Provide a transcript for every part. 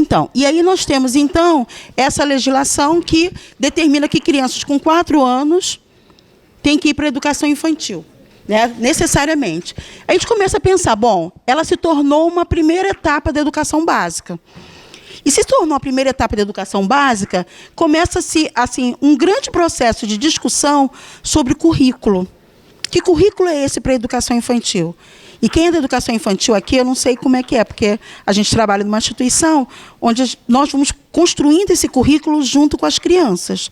Então, e aí nós temos, então, essa legislação que determina que crianças com 4 anos têm que ir para a educação infantil, né, necessariamente. A gente começa a pensar, bom, ela se tornou uma primeira etapa da educação básica. E se tornou a primeira etapa da educação básica, começa-se, assim, um grande processo de discussão sobre currículo. Que currículo é esse para a educação infantil? E quem é da educação infantil aqui, eu não sei como é que é, porque a gente trabalha numa instituição onde nós vamos construindo esse currículo junto com as crianças.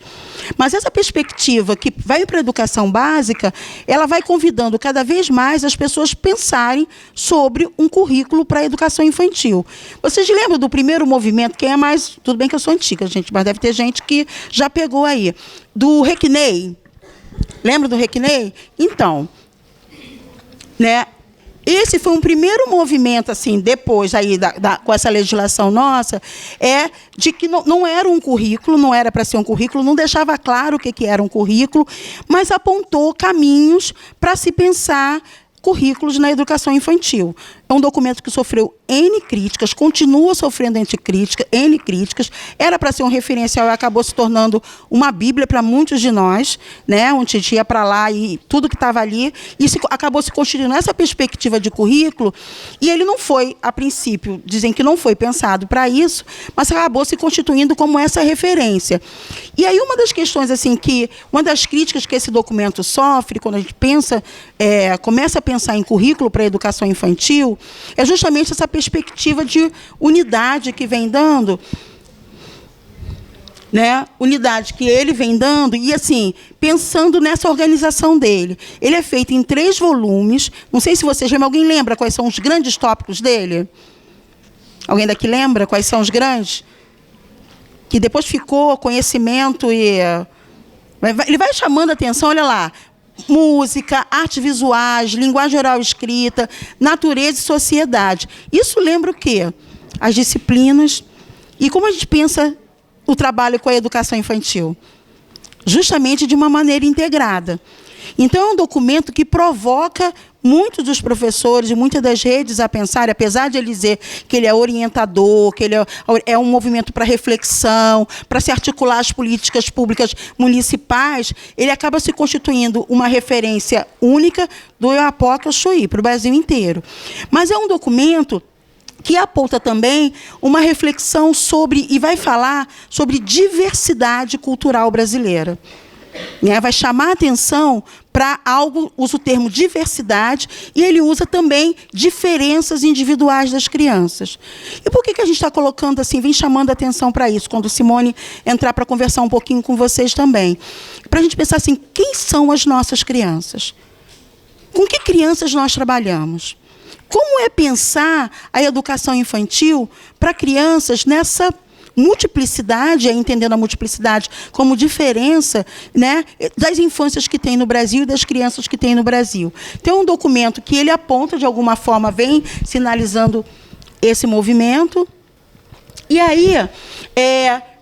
Mas essa perspectiva que vai para a educação básica, ela vai convidando cada vez mais as pessoas a pensarem sobre um currículo para a educação infantil. Vocês lembram do primeiro movimento? Quem é mais... Tudo bem que eu sou antiga, gente, mas deve ter gente que já pegou aí. Do Requenei. Lembra do Requenei? Então, né? Esse foi um primeiro movimento, assim, depois aí com essa legislação nossa, de que não era um currículo, não era para ser um currículo, não deixava claro o que era um currículo, mas apontou caminhos para se pensar currículos na educação infantil. É um documento que sofreu N críticas, continua sofrendo N críticas, era para ser um referencial e acabou se tornando uma bíblia para muitos de nós, né, onde a gente ia para lá e tudo que estava ali, e acabou se constituindo essa perspectiva de currículo, e ele não foi, a princípio, dizem que não foi pensado para isso, mas acabou se constituindo como essa referência. E aí uma das questões, assim, uma das críticas que esse documento sofre, quando a gente começa a pensar em currículo para a educação infantil, é justamente essa perspectiva de unidade que vem dando, né? Unidade que ele vem dando, e, assim, pensando nessa organização dele. Ele é feito em 3 volumes. Não sei se vocês lembram. Alguém lembra quais são os grandes tópicos dele? Alguém daqui lembra quais são os grandes? Que depois ficou conhecimento e... Ele vai chamando a atenção, olha lá. Música, artes visuais, linguagem oral escrita, natureza e sociedade. Isso lembra o quê? As disciplinas. E como a gente pensa o trabalho com a educação infantil? Justamente de uma maneira integrada. Então, é um documento que provoca muitos dos professores e muitas das redes a pensar, apesar de ele dizer que ele é orientador, que ele é um movimento para reflexão, para se articular as políticas públicas municipais, ele acaba se constituindo uma referência única do Oiapoque ao Chuí, para o Brasil inteiro. Mas é um documento que aponta também uma reflexão sobre, e vai falar sobre diversidade cultural brasileira. Vai chamar a atenção para algo, usa o termo diversidade, e ele usa também diferenças individuais das crianças. E por que a gente está colocando assim, vem chamando a atenção para isso, quando Simone entrar para conversar um pouquinho com vocês também? Para a gente pensar assim, quem são as nossas crianças? Com que crianças nós trabalhamos? Como é pensar a educação infantil para crianças nessa multiplicidade, entendendo a multiplicidade como diferença, né, das infâncias que tem no Brasil e das crianças que tem no Brasil. Então, é um documento que ele aponta, de alguma forma, vem sinalizando esse movimento. E aí,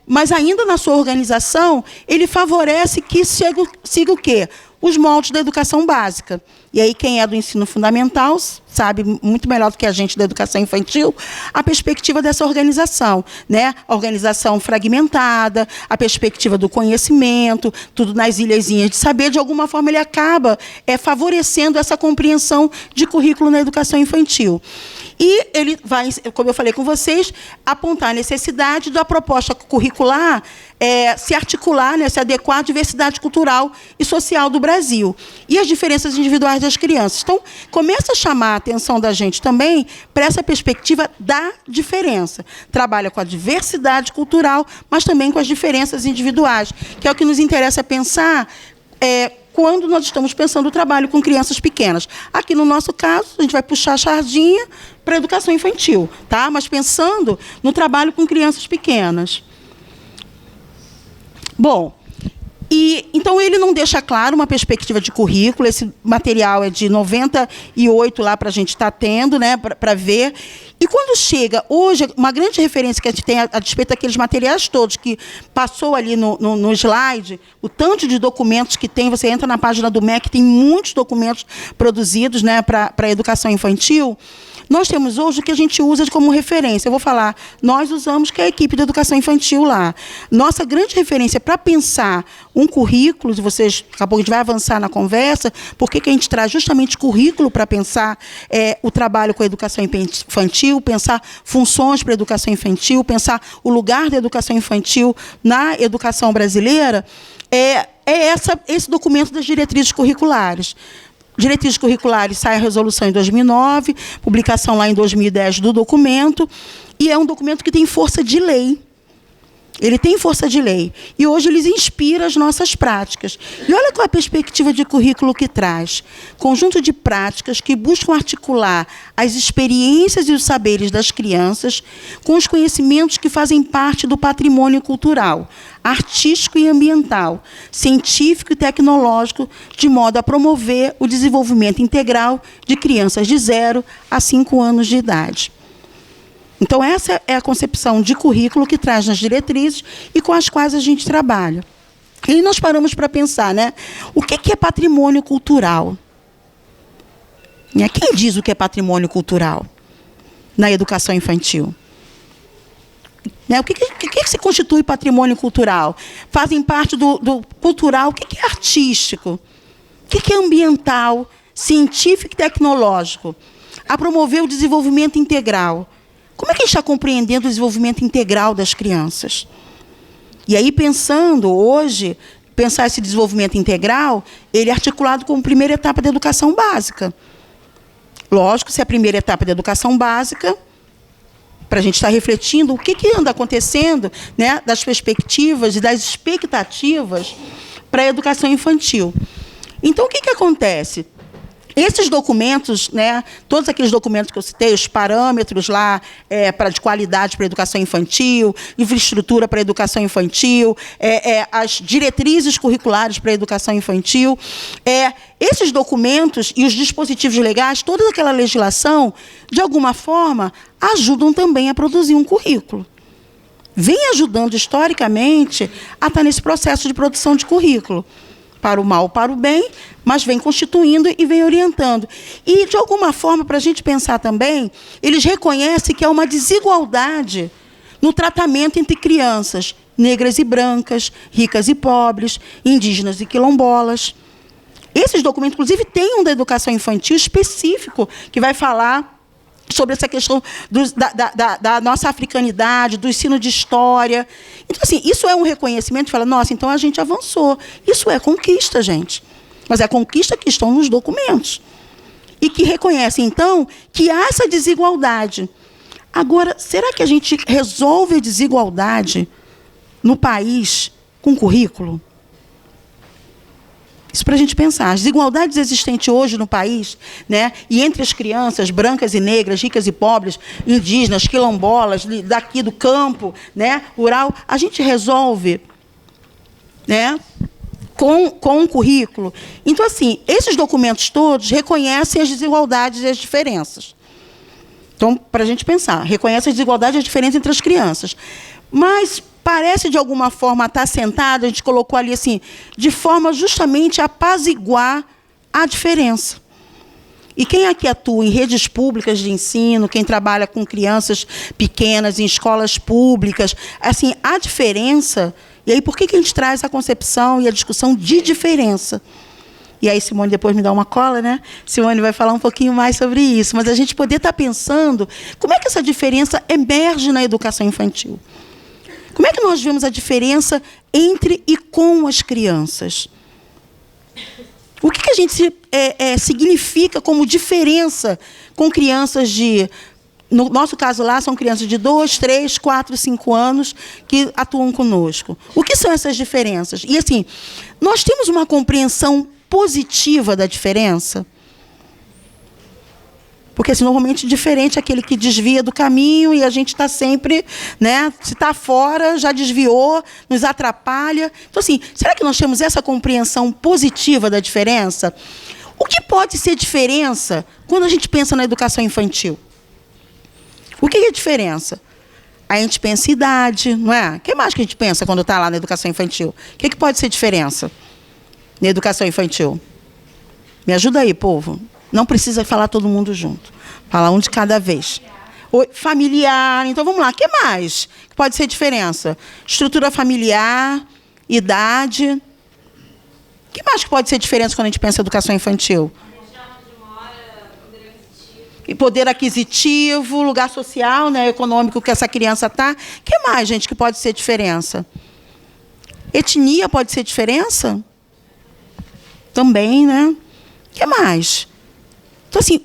mas ainda na sua organização, ele favorece que siga o quê? Os moldes da educação básica. E aí, quem é do ensino fundamental sabe muito melhor do que a gente da educação infantil a perspectiva dessa organização, né? A organização fragmentada, a perspectiva do conhecimento, tudo nas ilhazinhas de saber. De alguma forma, ele acaba favorecendo essa compreensão de currículo na educação infantil. E ele vai, como eu falei com vocês, apontar a necessidade da proposta curricular se articular, né, se adequar à diversidade cultural e social do Brasil e as diferenças individuais das crianças. Então, começa a chamar a atenção da gente também para essa perspectiva da diferença. Trabalha com a diversidade cultural, mas também com as diferenças individuais, que é o que nos interessa pensar quando nós estamos pensando o trabalho com crianças pequenas. Aqui, no nosso caso, a gente vai puxar a sardinha para a educação infantil, tá? Mas pensando no trabalho com crianças pequenas. Bom, então ele não deixa claro uma perspectiva de currículo. Esse material é de 98 lá para a gente estar tendo, né, para ver. E quando chega, hoje, uma grande referência que a gente tem, a despeito daqueles materiais todos que passou ali no slide, o tanto de documentos que tem, você entra na página do MEC, tem muitos documentos produzidos, né, para a educação infantil. Nós temos hoje o que a gente usa como referência. Eu vou falar, nós usamos que é a equipe de educação infantil lá. Nossa grande referência para pensar um currículo, vocês, daqui a pouco a gente vai avançar na conversa, porque que a gente traz justamente currículo para pensar o trabalho com a educação infantil, pensar funções para a educação infantil, pensar o lugar da educação infantil na educação brasileira, esse documento das diretrizes curriculares. Diretrizes curriculares, sai a resolução em 2009, publicação lá em 2010 do documento, e é um documento que tem força de lei. Ele tem força de lei. E hoje ele inspira as nossas práticas. E olha qual é a perspectiva de currículo que traz. Conjunto de práticas que buscam articular as experiências e os saberes das crianças com os conhecimentos que fazem parte do patrimônio cultural, artístico e ambiental, científico e tecnológico, de modo a promover o desenvolvimento integral de crianças de 0 a 5 anos de idade. Então, essa é a concepção de currículo que traz nas diretrizes e com as quais a gente trabalha. E nós paramos para pensar, né? O que é patrimônio cultural? Quem diz o que é patrimônio cultural na educação infantil? O que se constitui patrimônio cultural? Fazem parte do cultural, o que é artístico? O que é ambiental, científico e tecnológico? A promover o desenvolvimento integral. Como é que a gente está compreendendo o desenvolvimento integral das crianças? E aí, pensando hoje, pensar esse desenvolvimento integral, ele é articulado como primeira etapa da educação básica. Lógico, se é a primeira etapa da educação básica, para a gente estar refletindo o que anda acontecendo, né, das perspectivas e das expectativas para a educação infantil. Então, o que acontece? Esses documentos, né, todos aqueles documentos que eu citei, os parâmetros lá de qualidade para a educação infantil, infraestrutura para a educação infantil, as diretrizes curriculares para a educação infantil, esses documentos e os dispositivos legais, toda aquela legislação, de alguma forma, ajudam também a produzir um currículo. Vem ajudando, historicamente, a estar nesse processo de produção de currículo. Para o mal ou para o bem, mas vem constituindo e vem orientando. E, de alguma forma, para a gente pensar também, eles reconhecem que há uma desigualdade no tratamento entre crianças negras e brancas, ricas e pobres, indígenas e quilombolas. Esses documentos, inclusive, têm um da educação infantil específico, que vai falar sobre essa questão da nossa africanidade, do ensino de história. Então, assim, isso é um reconhecimento que fala, nossa, então a gente avançou. Isso é conquista, gente. Mas é conquista que estão nos documentos. E que reconhecem, então, que há essa desigualdade. Agora, será que a gente resolve a desigualdade no país com currículo? Isso para a gente pensar. As desigualdades existentes hoje no país, né, e entre as crianças brancas e negras, ricas e pobres, indígenas, quilombolas, daqui do campo, né, rural, a gente resolve, né, com um currículo. Então, assim, esses documentos todos reconhecem as desigualdades e as diferenças. Então, para a gente pensar, reconhece as desigualdades e as diferenças entre as crianças. Mas parece, de alguma forma, estar sentado, a gente colocou ali assim, de forma justamente a apaziguar a diferença. E quem aqui atua em redes públicas de ensino, quem trabalha com crianças pequenas, em escolas públicas, assim, a diferença. E aí, por que a gente traz a concepção e a discussão de diferença? E aí, Simone depois me dá uma cola, né? Simone vai falar um pouquinho mais sobre isso. Mas a gente poder estar pensando como é que essa diferença emerge na educação infantil. Como é que nós vemos a diferença entre e com as crianças? O que a gente significa como diferença com crianças de... No nosso caso lá, são crianças de 2, 3, 4, 5 anos que atuam conosco. O que são essas diferenças? E, assim, nós temos uma compreensão positiva da diferença? Porque, assim, normalmente, diferente é aquele que desvia do caminho e a gente está sempre, né, se está fora, já desviou, nos atrapalha. Então, assim, será que nós temos essa compreensão positiva da diferença? O que pode ser diferença quando a gente pensa na educação infantil? O que é diferença? A gente pensa em idade, não é? O que mais que a gente pensa quando está lá na educação infantil? O que pode ser diferença na educação infantil? Me ajuda aí, povo. Não precisa falar todo mundo junto. Fala um de cada vez. Familiar. Então, vamos lá. O que mais que pode ser diferença? Estrutura familiar, idade. O que mais que pode ser diferença quando a gente pensa em educação infantil? E poder aquisitivo, lugar social, né, econômico que essa criança está. O que mais, gente, que pode ser diferença? Etnia pode ser diferença? Também, né? O que mais? Então, assim,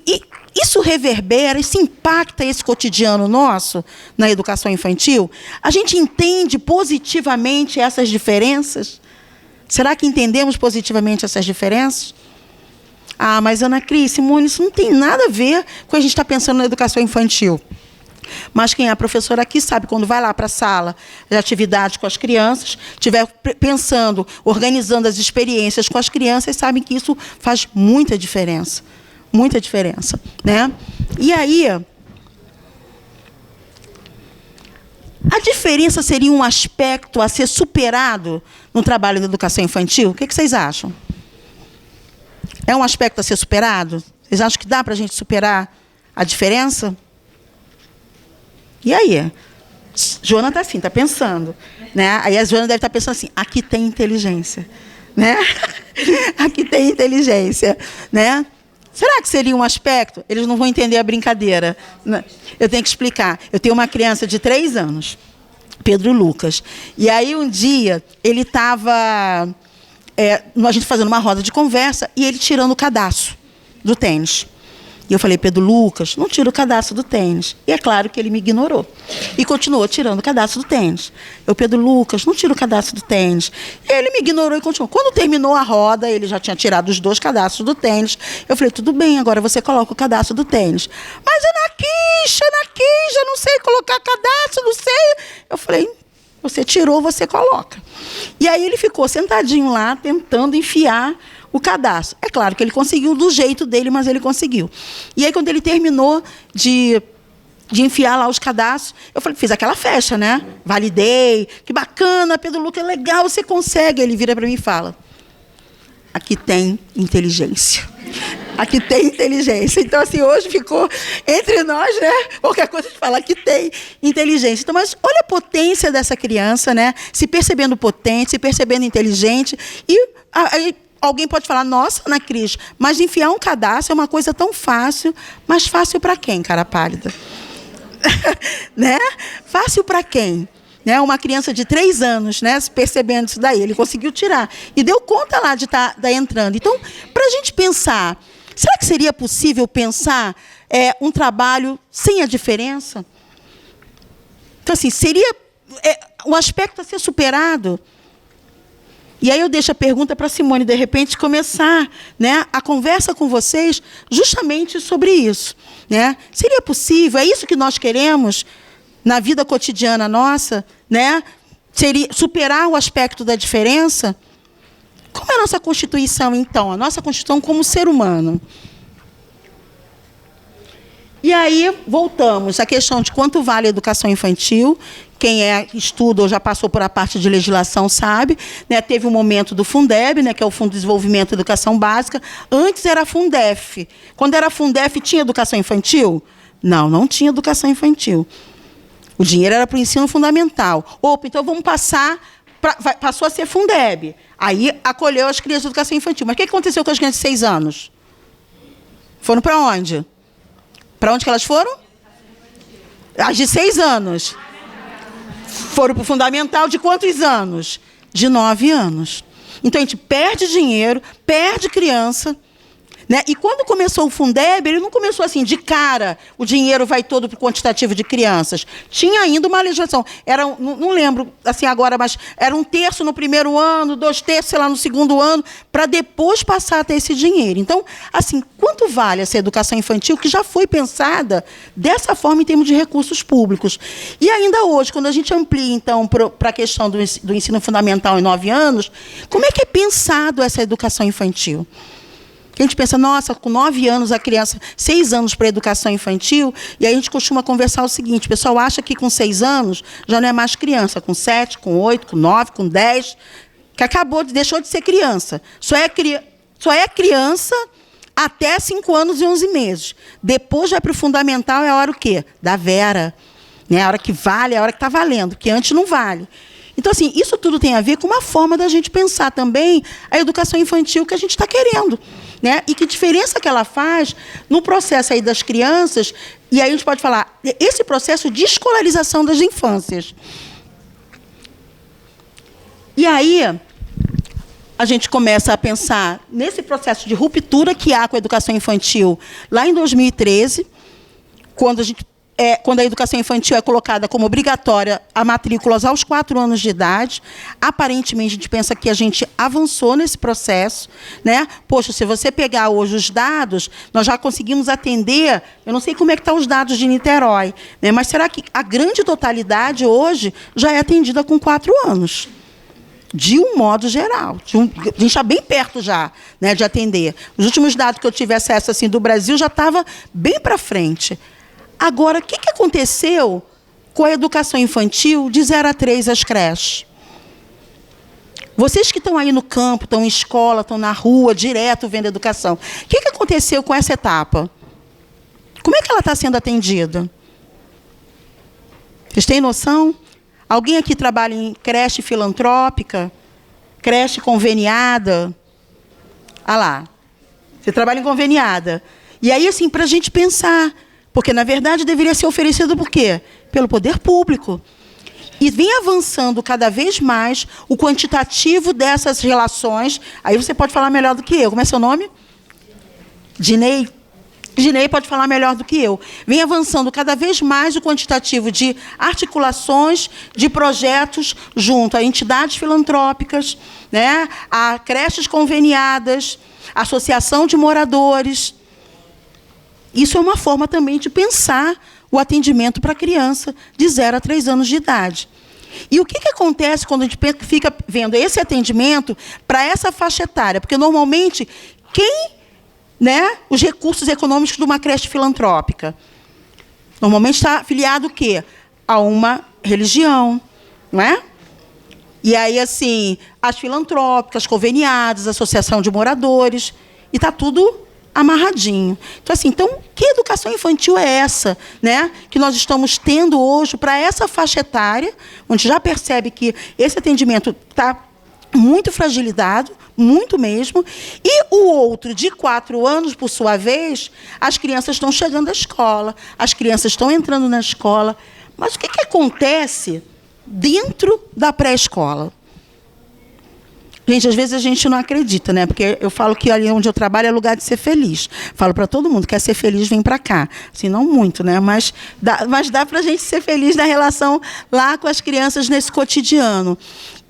isso reverbera, isso impacta esse cotidiano nosso na educação infantil? A gente entende positivamente essas diferenças? Será que entendemos positivamente essas diferenças? Ah, mas Ana Cris, Simone, isso não tem nada a ver com o que a gente está pensando na educação infantil. Mas quem é professor aqui sabe, quando vai lá para a sala de atividade com as crianças, estiver pensando, organizando as experiências com as crianças, sabem que isso faz muita diferença. Muita diferença, né? E aí, a diferença seria um aspecto a ser superado no trabalho da educação infantil? O que vocês acham? É um aspecto a ser superado? Vocês acham que dá para a gente superar a diferença? E aí? Joana está assim, está pensando. Né? Aí a Joana deve estar pensando assim, aqui tem inteligência. Né? Aqui tem inteligência. Né? Será que seria um aspecto? Eles não vão entender a brincadeira. Eu tenho que explicar. Eu tenho uma criança de 3 anos, Pedro Lucas. E aí, um dia, ele estava... a gente fazendo uma roda de conversa e ele tirando o cadastro do tênis. E eu falei, Pedro Lucas, não tira o cadastro do tênis. E é claro que ele me ignorou. E continuou tirando o cadastro do tênis. Eu, Pedro Lucas, não tira o cadastro do tênis. E ele me ignorou e continuou. Quando terminou a roda, ele já tinha tirado os 2 cadastros do tênis. Eu falei, tudo bem, agora você coloca o cadastro do tênis. Mas Ana Quis, eu não sei colocar cadastro, não sei. Eu falei, você tirou, você coloca. E aí ele ficou sentadinho lá, tentando enfiar o cadastro. É claro que ele conseguiu do jeito dele, mas ele conseguiu. E aí, quando ele terminou de enfiar lá os cadastros, eu falei, fiz aquela festa, né? Validei, que bacana, Pedro Lucas, legal, você consegue. Ele vira para mim e fala, aqui tem inteligência. Aqui tem inteligência. Então, assim, hoje ficou entre nós, né? Qualquer coisa a gente fala, aqui tem inteligência. Então, mas olha a potência dessa criança, né? Se percebendo potente, se percebendo inteligente. E aí alguém pode falar, nossa, Ana Cris, mas enfiar um cadastro é uma coisa tão fácil. Mas fácil para quem, cara pálida? Né? Fácil para quem? Né? Uma criança de 3 anos, né? Percebendo isso daí, ele conseguiu tirar. E deu conta lá de estar entrando. Então, para a gente pensar, será que seria possível pensar um trabalho sem a diferença? Então, assim, seria um aspecto a ser superado. E aí eu deixo a pergunta para a Simone, de repente, começar, né, a conversa com vocês justamente sobre isso. Né? Seria possível? É isso que nós queremos na vida cotidiana nossa? Né? Seria superar o aspecto da diferença? Como é a nossa Constituição, então? A nossa Constituição como ser humano. E aí, voltamos à questão de quanto vale a educação infantil. Quem estuda ou já passou por a parte de legislação sabe. Né? Teve um momento do Fundeb, né, que é o Fundo de Desenvolvimento da Educação Básica. Antes era a Fundef. Quando era a Fundef, tinha educação infantil? Não, não tinha educação infantil. O dinheiro era para o ensino fundamental. Opa, então vamos passar... Passou a ser Fundeb. Aí acolheu as crianças de educação infantil. Mas o que aconteceu com as crianças de 6 anos? Foram para onde? Para onde que elas foram? As de 6 anos. Foram para o fundamental de quantos anos? De 9 anos. Então, a gente perde dinheiro, perde criança. Né? E quando começou o Fundeb, ele não começou assim, de cara, o dinheiro vai todo para o quantitativo de crianças. Tinha ainda uma legislação. Era, não lembro assim agora, mas era 1/3 no primeiro ano, 2/3, sei lá, no segundo ano, para depois passar a ter esse dinheiro. Então, assim, quanto vale essa educação infantil que já foi pensada dessa forma em termos de recursos públicos? E ainda hoje, quando a gente amplia, então, para a questão do ensino fundamental em 9 anos, como é que é pensado essa educação infantil? A gente pensa, nossa, com 9 anos a criança, 6 anos para a educação infantil, e aí a gente costuma conversar o seguinte, o pessoal acha que com 6 anos já não é mais criança, com 7, com 8, com 9, com 10, que deixou de ser criança. Só é criança até 5 anos e 11 meses. Depois vai para o fundamental, é a hora o quê? Da Vera. Né? A hora que vale, é a hora que está valendo, que antes não vale. Então, assim, isso tudo tem a ver com uma forma da gente pensar também a educação infantil que a gente está querendo. Né? E que diferença que ela faz no processo aí das crianças, e aí a gente pode falar, esse processo de escolarização das infâncias. E aí, a gente começa a pensar nesse processo de ruptura que há com a educação infantil lá em 2013, quando a educação infantil é colocada como obrigatória a matrículas aos 4 anos de idade. Aparentemente, a gente pensa que a gente avançou nesse processo. Né? Poxa, se você pegar hoje os dados, nós já conseguimos atender, eu não sei como é que estão os dados de Niterói, né? Mas será que a grande totalidade hoje já é atendida com 4 anos? De um modo geral. A gente está bem perto já, né, de atender. Os últimos dados que eu tive acesso assim, do Brasil já estava bem para frente. Agora, o que aconteceu com a educação infantil de 0 a 3 as creches? Vocês que estão aí no campo, estão em escola, estão na rua, direto vendo educação, o que aconteceu com essa etapa? Como é que ela está sendo atendida? Vocês têm noção? Alguém aqui trabalha em creche filantrópica? Creche conveniada? Ah lá, você trabalha em conveniada. E aí, assim, para a gente pensar, porque, na verdade, deveria ser oferecido por quê? Pelo poder público. E vem avançando cada vez mais o quantitativo dessas relações. Aí você pode falar melhor do que eu. Como é seu nome? Dinei. Dinei pode falar melhor do que eu. Vem avançando cada vez mais o quantitativo de articulações, de projetos junto a entidades filantrópicas, né, a creches conveniadas, associação de moradores. Isso é uma forma também de pensar o atendimento para a criança de 0 a 3 anos de idade. E o que acontece quando a gente fica vendo esse atendimento para essa faixa etária? Porque, normalmente, os recursos econômicos de uma creche filantrópica, normalmente está afiliado o quê? A uma religião, não é? E aí, assim, as filantrópicas, conveniadas, associação de moradores, e está tudo amarradinho. Então, assim, que educação infantil é essa, né, que nós estamos tendo hoje para essa faixa etária, onde já percebe que esse atendimento está muito fragilizado, muito mesmo, e o outro, de 4 anos, por sua vez, as crianças estão chegando à escola, as crianças estão entrando na escola, mas o que acontece dentro da pré-escola? Gente, às vezes a gente não acredita, né? Porque eu falo que ali onde eu trabalho é lugar de ser feliz. Falo para todo mundo, quer ser feliz, vem para cá. Assim, não muito, né? Mas dá para a gente ser feliz na relação lá com as crianças nesse cotidiano.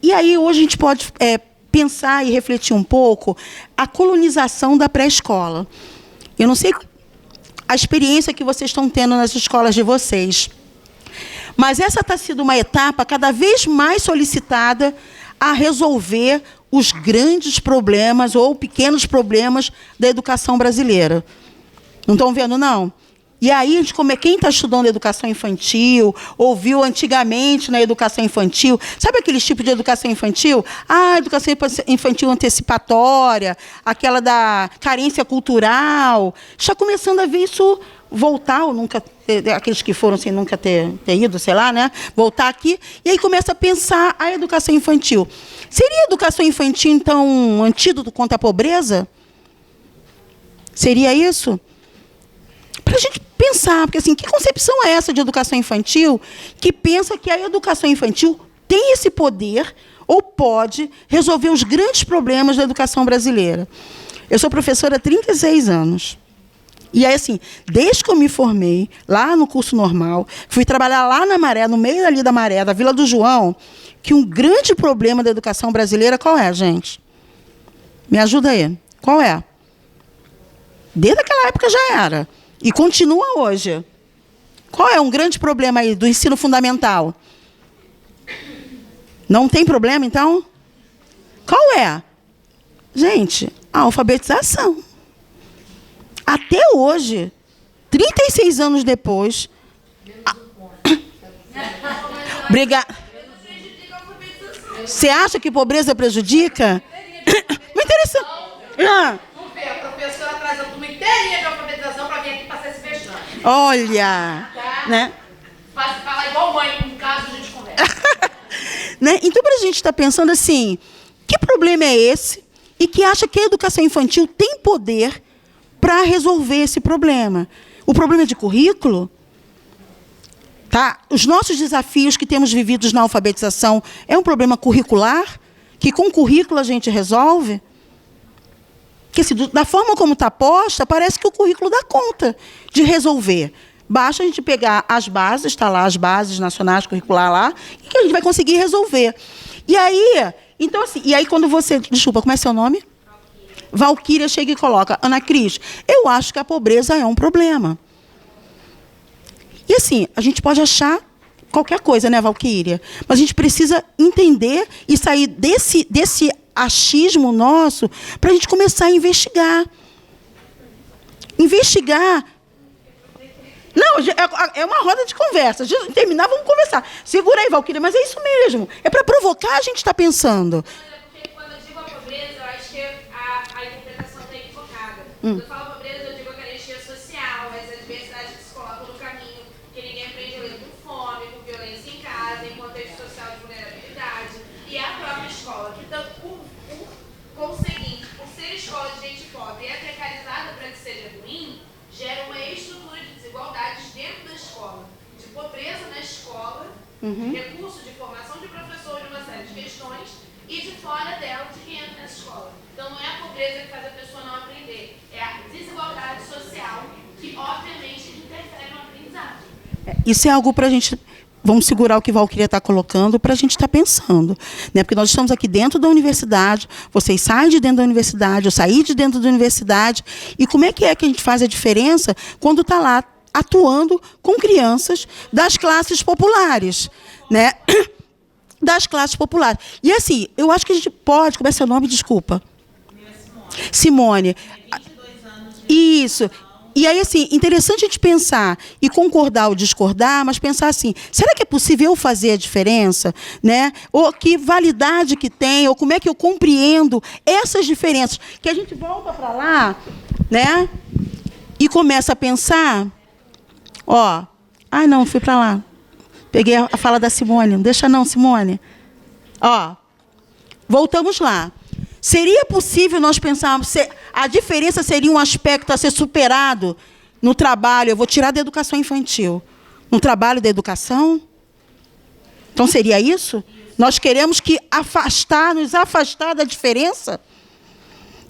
E aí, hoje, a gente pode pensar e refletir um pouco a colonização da pré-escola. Eu não sei a experiência que vocês estão tendo nas escolas de vocês, mas essa está sendo uma etapa cada vez mais solicitada a resolver os grandes problemas ou pequenos problemas da educação brasileira. Não estão vendo, não? E aí, quem está estudando educação infantil, ouviu antigamente na educação infantil, sabe aquele tipo de educação infantil? Educação infantil antecipatória, aquela da carência cultural. Está começando a ver isso voltar, ou nunca aqueles que foram sem nunca ter ido, sei lá, né? Voltar aqui, e aí começa a pensar a educação infantil. Seria a educação infantil, então, um antídoto contra a pobreza? Seria isso? Para a gente pensar, porque assim, que concepção é essa de educação infantil que pensa que a educação infantil tem esse poder ou pode resolver os grandes problemas da educação brasileira? Eu sou professora há 36 anos. E aí, assim, desde que eu me formei, lá no curso normal, fui trabalhar lá na Maré, no meio ali da Maré, da Vila do João, que um grande problema da educação brasileira, qual é, gente? Me ajuda aí. Qual é? Desde aquela época já era. E continua hoje. Qual é um grande problema aí do ensino fundamental? Não tem problema, então? Qual é? Gente, a alfabetização. Até hoje, 36 anos depois... Obrigada. Você acha que pobreza prejudica? Me interessa. Não vê, a professora traz a turma Olha, tá? né? Fala igual mãe, em caso a gente conversa. Né? Então, para a gente estar pensando assim, que problema é esse e que acha que a educação infantil tem poder para resolver esse problema? O problema é de currículo? Tá? Os nossos desafios que temos vividos na alfabetização é um problema curricular, que com currículo a gente resolve? Porque, assim, da forma como está posta, parece que o currículo dá conta de resolver. Basta a gente pegar as bases, está lá as bases nacionais curricular lá, e que a gente vai conseguir resolver. E aí, então assim, e aí quando você, desculpa, como é seu nome? Valquíria chega e coloca, Ana Cris, eu acho que a pobreza é um problema. E assim, a gente pode achar qualquer coisa, né, Valquíria? Mas a gente precisa entender e sair desse achismo nosso para a gente começar a investigar. Investigar. Não, é uma roda de conversa. Terminar, vamos conversar. Segura aí, Valquíria, mas é isso mesmo. É para provocar a gente estar pensando. Porque quando eu digo a pobreza, eu acho que a interpretação está equivocada. Quando eu falo pobreza, eu digo a carestia social, as adversidades que se colocam no caminho, que ninguém aprende a ler com fome, com violência em casa, em contexto social de vulnerabilidade. E a própria escola, que por conseguinte, por ser escola de gente pobre e é precarizada para que seja ruim, gera uma estrutura de desigualdades dentro da escola, de pobreza na escola, de recurso de formação de professor de uma série de questões, e de fora dela, de quem entra nessa escola. Então, não é a pobreza que faz a pessoa não aprender, é a desigualdade social que, obviamente, interfere no aprendizado. Isso é algo para a gente... Vamos segurar o que a Valquíria está colocando para a gente estar pensando. Né? Porque nós estamos aqui dentro da universidade, vocês saem de dentro da universidade, eu saí de dentro da universidade. E como é que a gente faz a diferença quando está lá atuando com crianças das classes populares? Né? Das classes populares. E assim, eu acho que a gente pode... Como é seu nome? Desculpa. Simone. 22 anos. Isso. E aí, assim, interessante a gente pensar e concordar ou discordar, mas pensar assim, será que é possível eu fazer a diferença? Né? Ou que validade que tem, ou como é que eu compreendo essas diferenças? Que a gente volta para lá, né? E começa a pensar, ó, não, fui para lá. Peguei a fala da Simone, não deixa não, Simone. Ó, voltamos lá. Seria possível nós pensarmos, a diferença seria um aspecto a ser superado no trabalho, eu vou tirar da educação infantil, no trabalho da educação? Então, seria isso? Nós queremos nos afastar da diferença?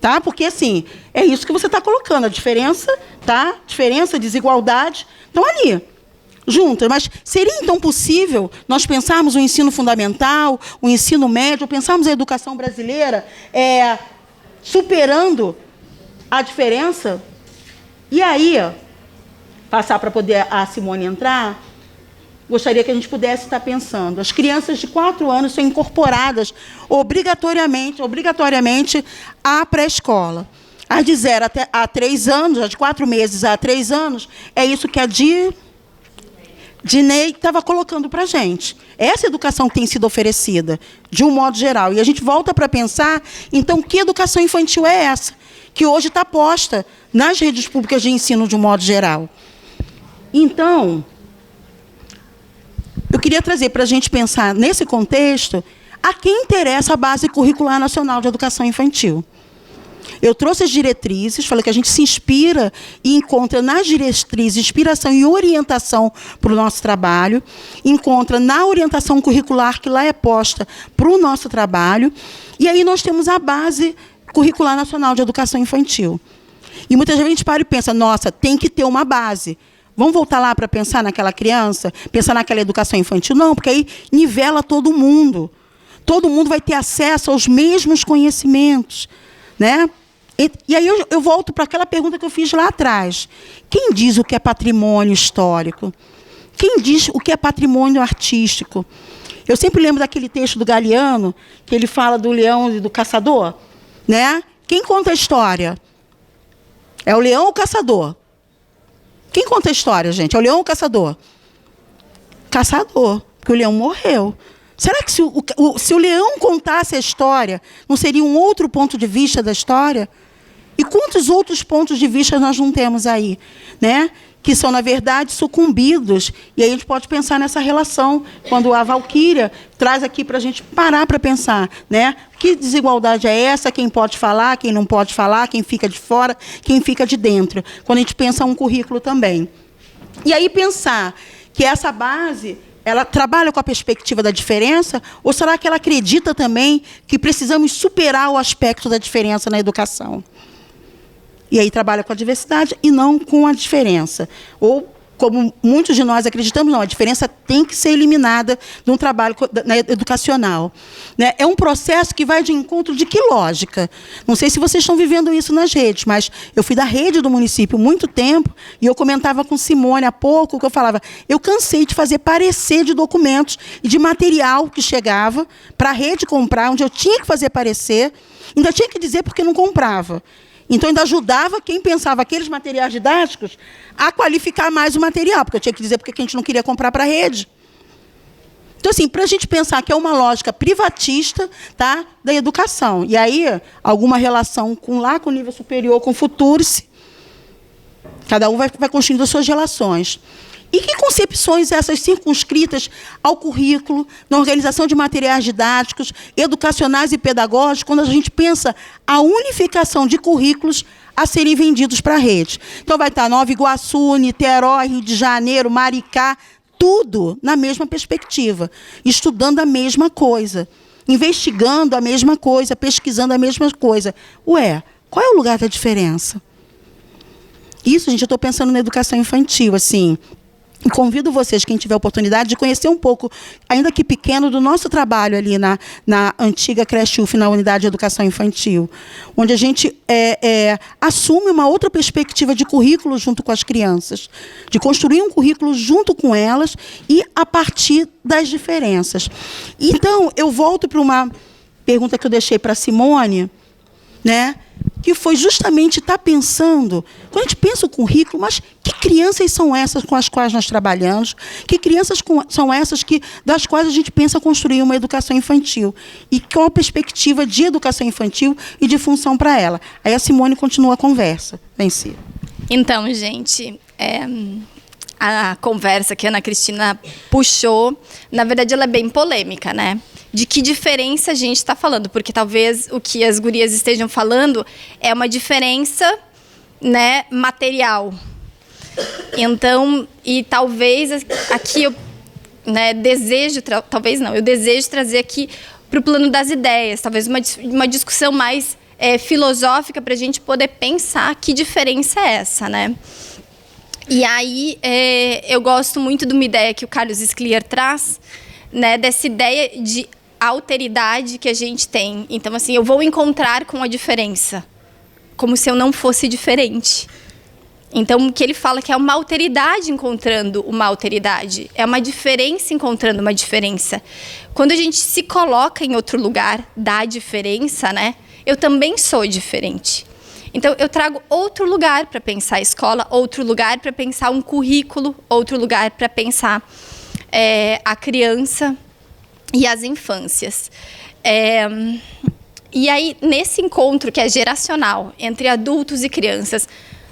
Tá? Porque, assim, é isso que você está colocando, a diferença, tá? Diferença, desigualdade, estão ali. Juntas, mas seria então possível nós pensarmos o ensino fundamental, o ensino médio, pensarmos a educação brasileira superando a diferença? E aí, passar para poder a Simone entrar, gostaria que a gente pudesse estar pensando. As crianças de 4 anos são incorporadas obrigatoriamente à pré-escola. As de 0 a 3 anos, as de 4 meses a 3 anos, é isso que a Dinei estava colocando para a gente. Essa educação que tem sido oferecida, de um modo geral. E a gente volta para pensar, então, que educação infantil é essa? Que hoje está posta nas redes públicas de ensino, de um modo geral. Então, eu queria trazer para a gente pensar, nesse contexto, a quem interessa a Base Curricular Nacional de Educação Infantil. Eu trouxe as diretrizes, falei que a gente se inspira e encontra nas diretrizes inspiração e orientação para o nosso trabalho, encontra na orientação curricular que lá é posta para o nosso trabalho, e aí nós temos a Base Curricular Nacional de Educação Infantil. E muitas vezes a gente para e pensa, nossa, tem que ter uma base. Vamos voltar lá para pensar naquela criança, pensar naquela educação infantil? Não, porque aí nivela todo mundo. Todo mundo vai ter acesso aos mesmos conhecimentos, né? E aí eu volto para aquela pergunta que eu fiz lá atrás. Quem diz o que é patrimônio histórico? Quem diz o que é patrimônio artístico? Eu sempre lembro daquele texto do Galeano, que ele fala do leão e do caçador. Né? Quem conta a história? É o leão ou o caçador? Quem conta a história, gente? É o leão ou o caçador? Caçador, porque o leão morreu. Será que se o leão contasse a história, não seria um outro ponto de vista da história? E quantos outros pontos de vista nós não temos aí? Né? que são, na verdade, sucumbidos. E aí a gente pode pensar nessa relação, quando a Valquíria traz aqui para a gente parar para pensar, né? Que desigualdade é essa? Quem pode falar, quem não pode falar, quem fica de fora, quem fica de dentro. Quando a gente pensa um currículo também. E aí pensar que essa base, ela trabalha com a perspectiva da diferença, ou será que ela acredita também que precisamos superar o aspecto da diferença na educação? E aí trabalha com a diversidade e não com a diferença. Ou, como muitos de nós acreditamos, não, a diferença tem que ser eliminada de um trabalho educacional. Né? É um processo que vai de encontro de que lógica? Não sei se vocês estão vivendo isso nas redes, mas eu fui da rede do município muito tempo e eu comentava com Simone há pouco, que eu falava, eu cansei de fazer parecer de documentos e de material que chegava para a rede comprar, onde eu tinha que fazer parecer, ainda tinha que dizer porque não comprava. Então, ainda ajudava quem pensava aqueles materiais didáticos a qualificar mais o material, porque eu tinha que dizer porque a gente não queria comprar para a rede. Então, assim, para a gente pensar que é uma lógica privatista, tá, da educação. E aí, alguma relação com o nível superior, com o Futurice, cada um vai construindo as suas relações. E que concepções essas circunscritas ao currículo, na organização de materiais didáticos, educacionais e pedagógicos, quando a gente pensa a unificação de currículos a serem vendidos para a rede? Então, vai estar Nova Iguaçu, Niterói, Rio de Janeiro, Maricá, tudo na mesma perspectiva, estudando a mesma coisa, investigando a mesma coisa, pesquisando a mesma coisa. Ué, qual é o lugar da diferença? Isso, gente, eu estou pensando na educação infantil, assim. E convido vocês, quem tiver oportunidade, de conhecer um pouco, ainda que pequeno, do nosso trabalho ali na antiga creche UF, na unidade de educação infantil, onde a gente assume uma outra perspectiva de currículo junto com as crianças, de construir um currículo junto com elas e a partir das diferenças. Então, eu volto para uma pergunta que eu deixei para a Simone, né? Que foi justamente estar pensando, quando a gente pensa o currículo, mas que crianças são essas com as quais nós trabalhamos? Que crianças são essas das quais a gente pensa construir uma educação infantil? E qual a perspectiva de educação infantil e de função para ela? Aí a Simone continua a conversa. Vem, Cira. Então, gente, a conversa que a Ana Cristina puxou, na verdade, ela é bem polêmica, né? De que diferença a gente está falando, porque talvez o que as gurias estejam falando é uma diferença, né, material. Então, e talvez aqui eu, né, eu desejo trazer aqui para o plano das ideias, talvez uma discussão mais filosófica para a gente poder pensar que diferença é essa, né? E aí eu gosto muito de uma ideia que o Carlos Scliar traz, né, dessa ideia de alteridade que a gente tem. Então, assim, eu vou encontrar com a diferença, como se eu não fosse diferente. Então, o que ele fala que é uma alteridade encontrando uma alteridade, é uma diferença encontrando uma diferença. Quando a gente se coloca em outro lugar da diferença, né, eu também sou diferente. Então, eu trago outro lugar para pensar a escola, outro lugar para pensar um currículo, outro lugar para pensar a criança e as infâncias. E aí, nesse encontro que é geracional, entre adultos e crianças,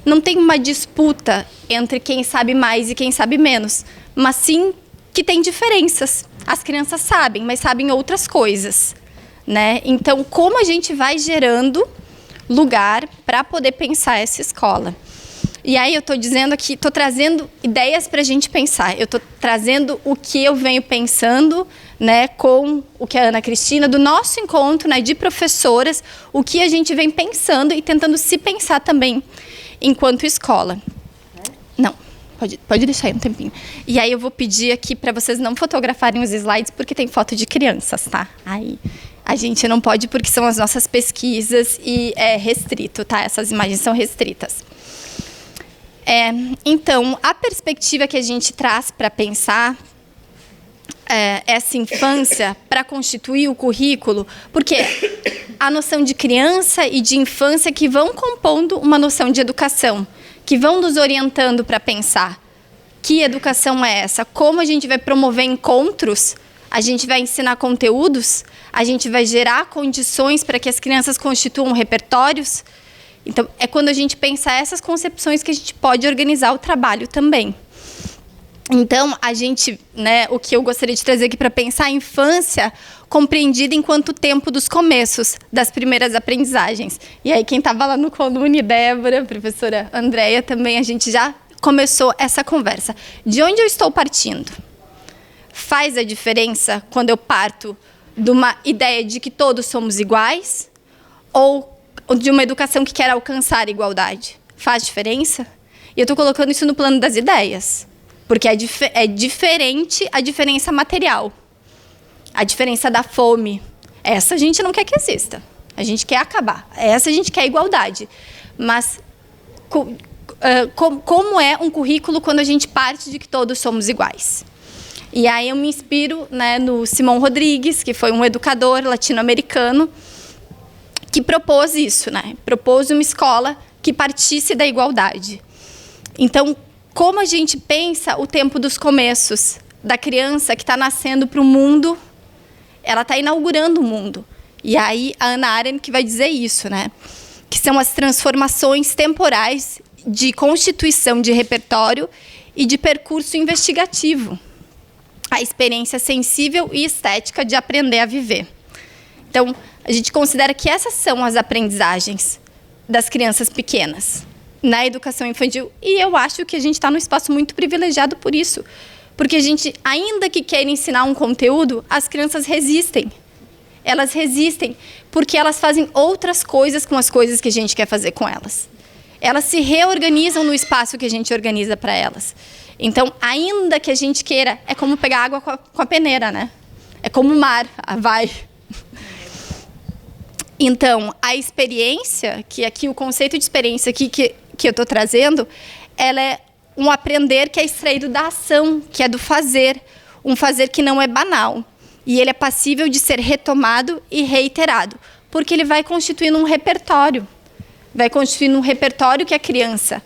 não tem uma disputa entre quem sabe mais e quem sabe menos, mas sim que tem diferenças. As crianças sabem, mas sabem outras coisas, né? Então, como a gente vai gerando lugar para poder pensar essa escola? E aí eu estou dizendo aqui, estou trazendo ideias para a gente pensar. Eu estou trazendo o que eu venho pensando, né, com o que a Ana Cristina, do nosso encontro, né, de professoras, o que a gente vem pensando e tentando se pensar também enquanto escola. Não, pode deixar aí um tempinho. E aí eu vou pedir aqui para vocês não fotografarem os slides, porque tem foto de crianças, tá? Aí a gente não pode porque são as nossas pesquisas e é restrito, tá? Essas imagens são restritas. Então, a perspectiva que a gente traz para pensar essa infância, para constituir o currículo, porque a noção de criança e de infância que vão compondo uma noção de educação, que vão nos orientando para pensar que educação é essa, como a gente vai promover encontros, a gente vai ensinar conteúdos, a gente vai gerar condições para que as crianças constituam repertórios. Então, é quando a gente pensa essas concepções que a gente pode organizar o trabalho também. Então, a gente, né, o que eu gostaria de trazer aqui para pensar a infância compreendida enquanto tempo dos começos, das primeiras aprendizagens. E aí, quem estava lá no Colune, Débora, a professora Andréia também, a gente já começou essa conversa. De onde eu estou partindo? Faz a diferença quando eu parto de uma ideia de que todos somos iguais ou de uma educação que quer alcançar a igualdade? Faz diferença? E eu estou colocando isso no plano das ideias. Porque é diferente a diferença material. A diferença da fome. Essa a gente não quer que exista. A gente quer acabar. Essa a gente quer igualdade. Mas como é um currículo quando a gente parte de que todos somos iguais? E aí eu me inspiro, né, no Simão Rodrigues, que foi um educador latino-americano, que propôs isso, né? Propôs uma escola que partisse da igualdade. Então, como a gente pensa o tempo dos começos da criança que está nascendo para o mundo, ela está inaugurando o mundo. E aí a Hannah Arendt que vai dizer isso, né? Que são as transformações temporais de constituição de repertório e de percurso investigativo. A experiência sensível e estética de aprender a viver. Então, a gente considera que essas são as aprendizagens das crianças pequenas na educação infantil, e eu acho que a gente está num espaço muito privilegiado por isso, porque a gente, ainda que queira ensinar um conteúdo, as crianças resistem. Elas resistem porque elas fazem outras coisas com as coisas que a gente quer fazer com elas. Elas se reorganizam no espaço que a gente organiza para elas. Então, ainda que a gente queira, é como pegar água com a peneira, né? É como o mar, vai. Então, a experiência, que aqui o conceito de experiência aqui que eu estou trazendo, ela é um aprender que é extraído da ação, que é do fazer, um fazer que não é banal. E ele é passível de ser retomado e reiterado, porque ele vai constituindo um repertório. Vai constituindo um repertório que a criança,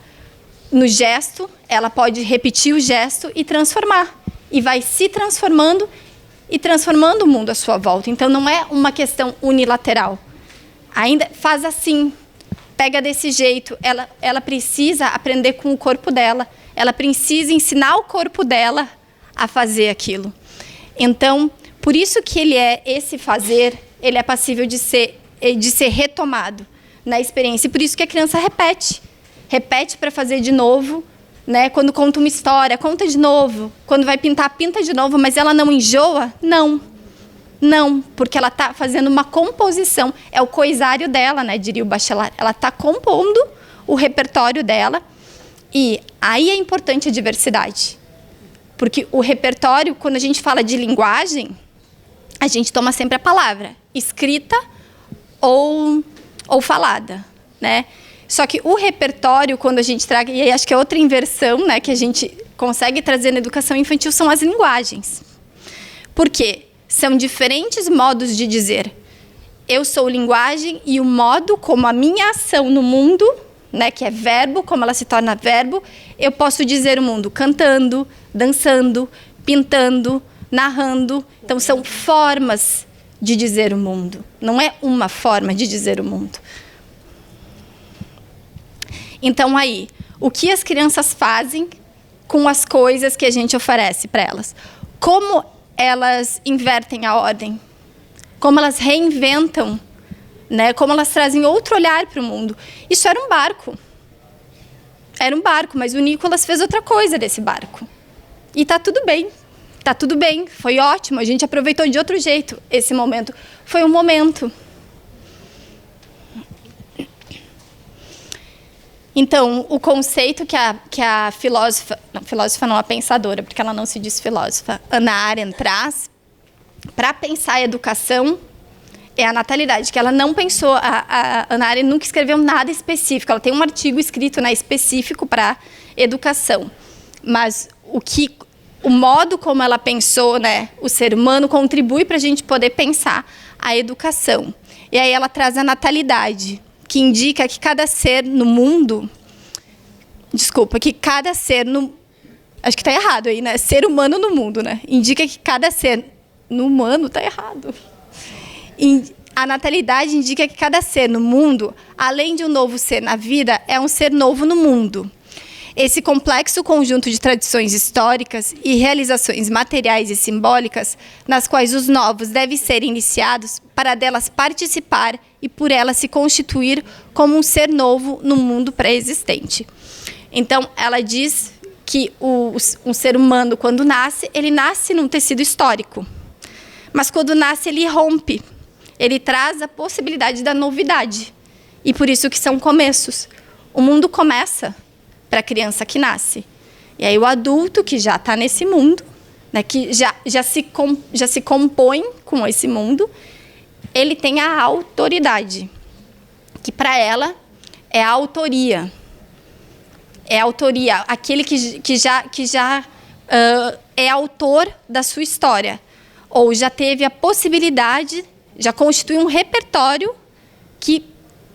no gesto, ela pode repetir o gesto e transformar. E vai se transformando e transformando o mundo à sua volta. Então, não é uma questão unilateral. Ainda faz assim, pega desse jeito. Ela precisa aprender com o corpo dela. Ela precisa ensinar o corpo dela a fazer aquilo. Então, por isso que esse fazer, ele é passível de ser retomado na experiência. E por isso que a criança repete. Repete para fazer de novo, né? Quando conta uma história, conta de novo. Quando vai pintar, pinta de novo. Mas ela não enjoa? Não, porque ela está fazendo uma composição. É o coisário dela, né, diria o Bachelard. Ela está compondo o repertório dela. E aí é importante a diversidade. Porque o repertório, quando a gente fala de linguagem, a gente toma sempre a palavra escrita ou falada, né? Só que o repertório, quando a gente traga, e aí acho que é outra inversão, né, que a gente consegue trazer na educação infantil, são as linguagens. Por quê? São diferentes modos de dizer. Eu sou linguagem e o modo como a minha ação no mundo, né, que é verbo, como ela se torna verbo, eu posso dizer o mundo cantando, dançando, pintando, narrando. Então, são formas de dizer o mundo. Não é uma forma de dizer o mundo. Então, aí, o que as crianças fazem com as coisas que a gente oferece para elas? Como elas invertem a ordem? Como elas reinventam, né? Como elas trazem outro olhar para o mundo? Isso era um barco. Era um barco, mas o Nicolas fez outra coisa desse barco. E está tudo bem. Está tudo bem. Foi ótimo. A gente aproveitou de outro jeito esse momento. Foi um momento. Então, o conceito que a filósofa não, a pensadora, porque ela não se diz filósofa, Hannah Arendt traz para pensar a educação é a natalidade, que ela não pensou, a Hannah Arendt nunca escreveu nada específico, ela tem um artigo escrito, né, específico para educação, mas o modo como ela pensou, né, o ser humano contribui para a gente poder pensar a educação. E aí ela traz a natalidade, que indica que cada ser no mundo... que cada ser no... Acho que está errado aí, né? Ser humano no mundo, né? Indica que cada ser no humano está errado. A natalidade indica que cada ser no mundo, além de um novo ser na vida, é um ser novo no mundo. Esse complexo conjunto de tradições históricas e realizações materiais e simbólicas, nas quais os novos devem ser iniciados para delas participar e por elas se constituir como um ser novo no mundo pré-existente. Então, ela diz que um ser humano, quando nasce, ele nasce num tecido histórico. Mas quando nasce, ele rompe. Ele traz a possibilidade da novidade. E por isso que são começos. O mundo começa para a criança que nasce. E aí o adulto que já está nesse mundo, né, que já se compõe com esse mundo, ele tem a autoridade, que para ela é a autoria. É a autoria, aquele que já é autor da sua história. Ou já teve a possibilidade, já constitui um repertório que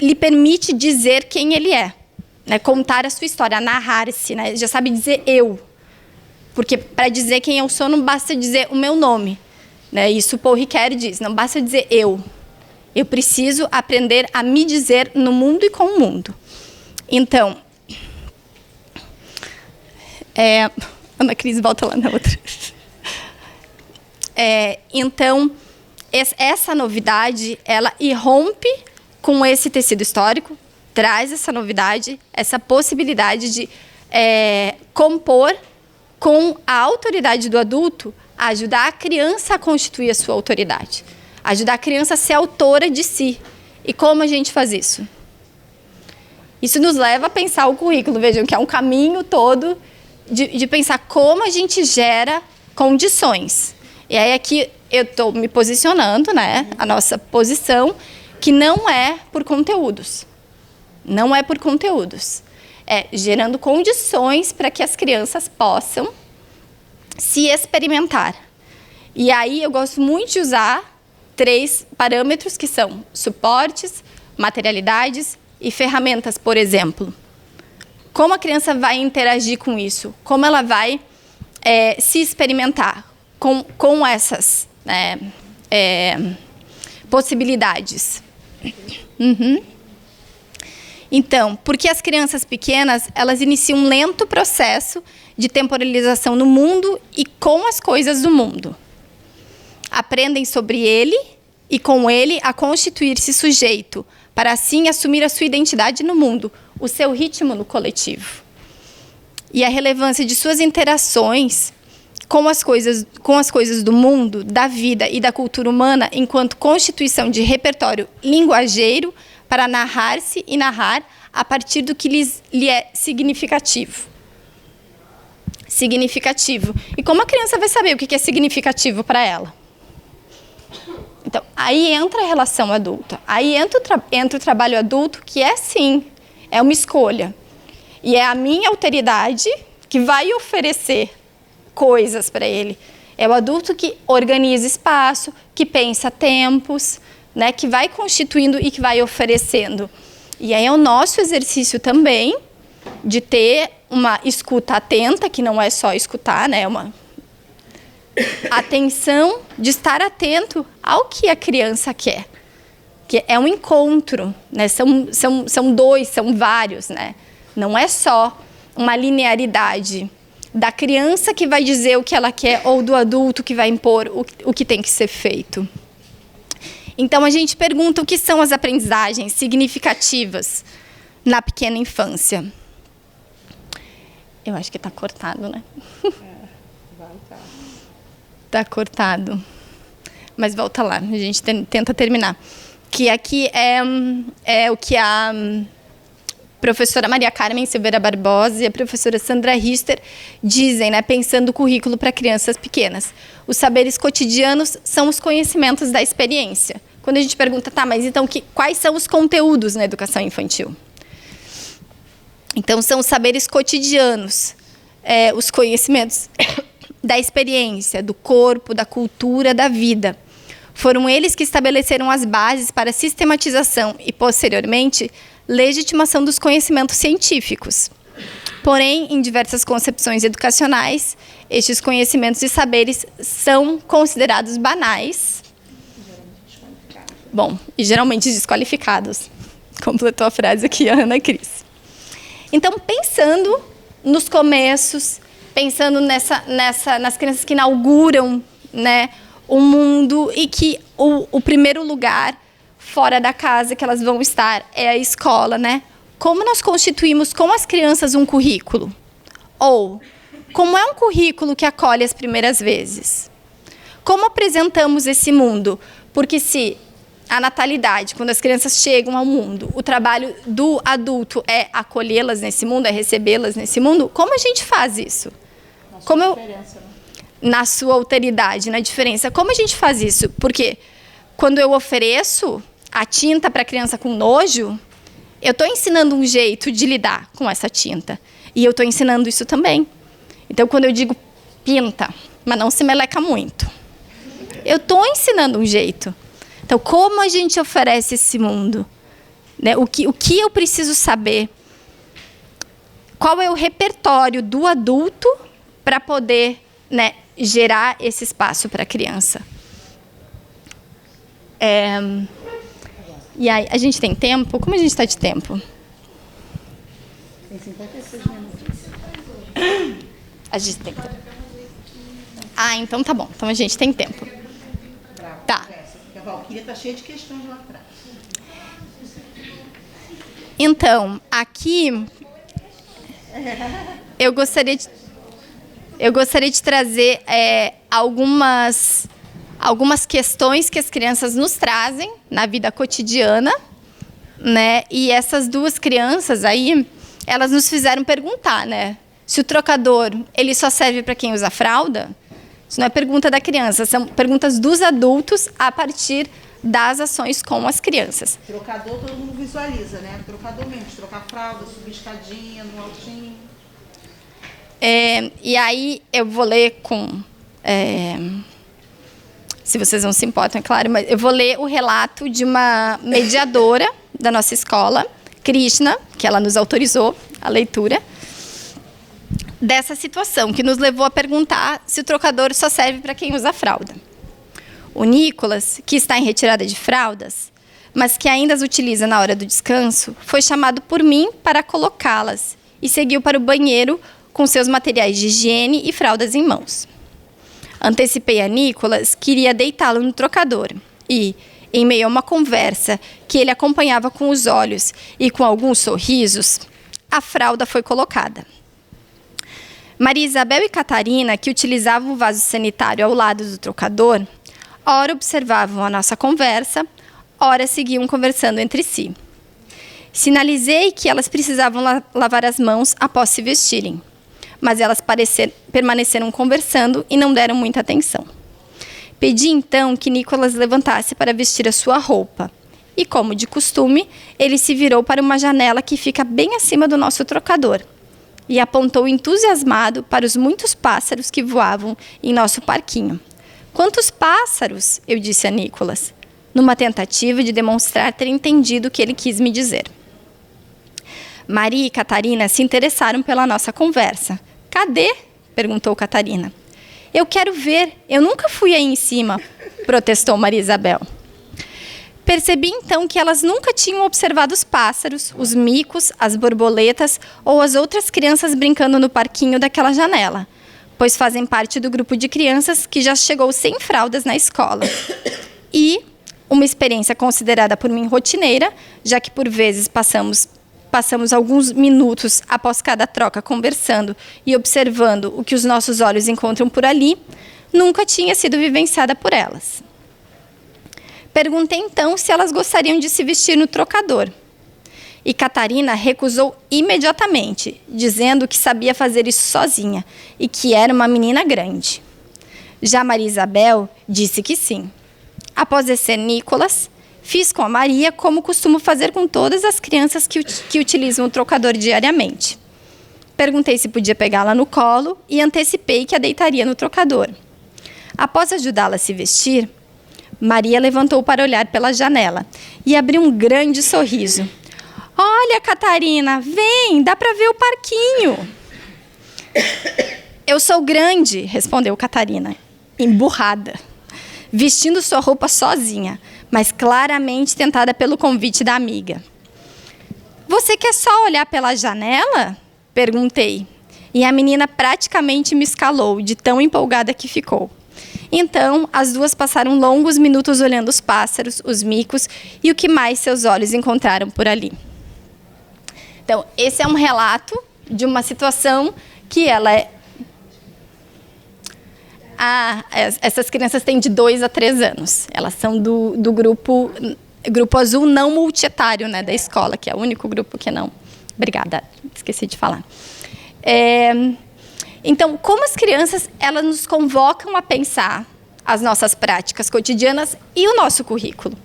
lhe permite dizer quem ele é. Né, contar a sua história, narrar-se, né, já sabe dizer eu. Porque para dizer quem eu sou não basta dizer o meu nome. Né, isso Paul Ricoeur diz, não basta dizer eu. Eu preciso aprender a me dizer no mundo e com o mundo. Então, Ana Cris, volta lá na outra. Então, essa novidade, ela irrompe com esse tecido histórico, traz essa novidade, essa possibilidade de compor com a autoridade do adulto, ajudar a criança a constituir a sua autoridade, ajudar a criança a ser autora de si. E como a gente faz isso? Isso nos leva a pensar o currículo, vejam que é um caminho todo de pensar como a gente gera condições. E aí aqui eu estou me posicionando, né, a nossa posição, que não é por conteúdos. Não é por conteúdos. É gerando condições para que as crianças possam se experimentar. E aí eu gosto muito de usar 3 parâmetros que são suportes, materialidades e ferramentas, por exemplo. Como a criança vai interagir com isso? Como ela vai se experimentar com essas possibilidades? Então, porque as crianças pequenas, elas iniciam um lento processo de temporalização no mundo e com as coisas do mundo. Aprendem sobre ele e com ele a constituir-se sujeito, para assim assumir a sua identidade no mundo, o seu ritmo no coletivo. E a relevância de suas interações com as coisas do mundo, da vida e da cultura humana enquanto constituição de repertório linguageiro para narrar-se e narrar a partir do que lhe é significativo. Significativo. E como a criança vai saber o que é significativo para ela? Então, aí entra a relação adulta. Aí entra o trabalho adulto, que é sim, é uma escolha. E é a minha alteridade que vai oferecer coisas para ele. É o adulto que organiza espaço, que pensa tempos, né, que vai constituindo e que vai oferecendo. E aí é o nosso exercício também de ter uma escuta atenta, que não é só escutar, né, é uma atenção, de estar atento ao que a criança quer. Que é um encontro, né, são dois, são vários, né? Não é só uma linearidade da criança que vai dizer o que ela quer ou do adulto que vai impor o que tem que ser feito. Então, a gente pergunta o que são as aprendizagens significativas na pequena infância. Eu acho que está cortado, né? Está cortado. Mas volta lá, a gente tenta terminar. Que aqui é o que a professora Maria Carmen Silveira Barbosa e a professora Sandra Richter dizem, né, pensando o currículo para crianças pequenas. Os saberes cotidianos são os conhecimentos da experiência. Quando a gente pergunta, tá, mas então quais são os conteúdos na educação infantil? Então, são os saberes cotidianos, os conhecimentos da experiência, do corpo, da cultura, da vida. Foram eles que estabeleceram as bases para a sistematização e, posteriormente, legitimação dos conhecimentos científicos. Porém, em diversas concepções educacionais, estes conhecimentos e saberes são considerados banais Bom, e geralmente desqualificados. Completou a frase aqui a Ana Cris. Então, pensando nos começos, pensando nas crianças que inauguram, né, o mundo, e que o primeiro lugar fora da casa que elas vão estar é a escola, né? Como nós constituímos com as crianças um currículo? Ou como é um currículo que acolhe as primeiras vezes? Como apresentamos esse mundo? Porque se a natalidade, quando as crianças chegam ao mundo, o trabalho do adulto é acolhê-las nesse mundo, é recebê-las nesse mundo, como a gente faz isso? Na sua alteridade, na diferença. Como a gente faz isso? Porque quando eu ofereço a tinta para a criança com nojo, eu estou ensinando um jeito de lidar com essa tinta. E eu estou ensinando isso também. Então, quando eu digo pinta, mas não se meleca muito, eu estou ensinando um jeito. Então, como a gente oferece esse mundo? Né? O que eu preciso saber? Qual é o repertório do adulto para poder, né, gerar esse espaço para a criança? E aí, a gente tem tempo? Como a gente está de tempo? Tem 56 minutos. A gente tem tempo. Ah, então tá bom. Então a gente tem tempo. Tá. Porque a Valquíria está cheia de questões lá atrás. Então, aqui eu gostaria de trazer algumas questões que as crianças nos trazem na vida cotidiana, né? E essas duas crianças aí, elas nos fizeram perguntar, né? Se o trocador, ele só serve para quem usa fralda? Isso não é pergunta da criança, são perguntas dos adultos a partir das ações com as crianças. Trocador todo mundo visualiza, né? Trocador mesmo, trocar fralda, subir escadinha, no altinho. E aí eu vou ler com... se vocês não se importam, é claro, mas eu vou ler o relato de uma mediadora da nossa escola, Krishna, que ela nos autorizou a leitura, dessa situação, que nos levou a perguntar se o trocador só serve para quem usa fralda. O Nicolas, que está em retirada de fraldas, mas que ainda as utiliza na hora do descanso, foi chamado por mim para colocá-las e seguiu para o banheiro com seus materiais de higiene e fraldas em mãos. Antecipei a Nicolas que iria deitá-lo no trocador e, em meio a uma conversa que ele acompanhava com os olhos e com alguns sorrisos, a fralda foi colocada. Maria Isabel e Catarina, que utilizavam o vaso sanitário ao lado do trocador, ora observavam a nossa conversa, ora seguiam conversando entre si. Sinalizei que elas precisavam lavar as mãos após se vestirem, mas elas permaneceram conversando e não deram muita atenção. Pedi então que Nicolas levantasse para vestir a sua roupa. E, como de costume, ele se virou para uma janela que fica bem acima do nosso trocador e apontou entusiasmado para os muitos pássaros que voavam em nosso parquinho. Quantos pássaros? Eu disse a Nicolas, numa tentativa de demonstrar ter entendido o que ele quis me dizer. Maria e Catarina se interessaram pela nossa conversa. Cadê? Perguntou Catarina. Eu quero ver, eu nunca fui aí em cima, protestou Maria Isabel. Percebi então que elas nunca tinham observado os pássaros, os micos, as borboletas ou as outras crianças brincando no parquinho daquela janela, pois fazem parte do grupo de crianças que já chegou sem fraldas na escola. E uma experiência considerada por mim rotineira, já que por vezes passamos alguns minutos após cada troca conversando e observando o que os nossos olhos encontram por ali, nunca tinha sido vivenciada por elas. Perguntei então se elas gostariam de se vestir no trocador. E Catarina recusou imediatamente, dizendo que sabia fazer isso sozinha e que era uma menina grande. Já Maria Isabel disse que sim. Após descer Nicolas, fiz com a Maria como costumo fazer com todas as crianças que utilizam o trocador diariamente. Perguntei se podia pegá-la no colo e antecipei que a deitaria no trocador. Após ajudá-la a se vestir, Maria levantou para olhar pela janela e abriu um grande sorriso. Olha, Catarina, vem, dá para ver o parquinho. Eu sou grande, respondeu Catarina, emburrada, vestindo sua roupa sozinha, mas claramente tentada pelo convite da amiga. Você quer só olhar pela janela? Perguntei. E a menina praticamente me escalou, de tão empolgada que ficou. Então, as duas passaram longos minutos olhando os pássaros, os micos e o que mais seus olhos encontraram por ali. Então, esse é um relato de uma situação que ela é... essas crianças têm de 2 a 3 anos. Elas são do grupo azul não multietário, né, da escola, que é o único grupo que não... Obrigada, esqueci de falar. Então, como as crianças, elas nos convocam a pensar as nossas práticas cotidianas e o nosso currículo.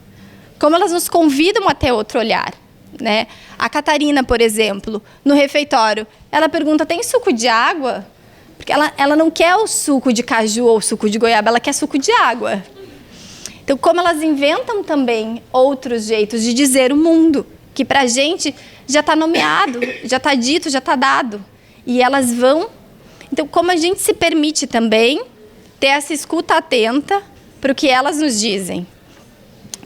Como elas nos convidam a ter outro olhar, né? A Catarina, por exemplo, no refeitório, ela pergunta, tem suco de água? Porque ela não quer o suco de caju ou suco de goiaba, ela quer suco de água. Então, como elas inventam também outros jeitos de dizer o mundo, que para a gente já está nomeado, já está dito, já está dado. E elas vão... Então, como a gente se permite também ter essa escuta atenta para o que elas nos dizem,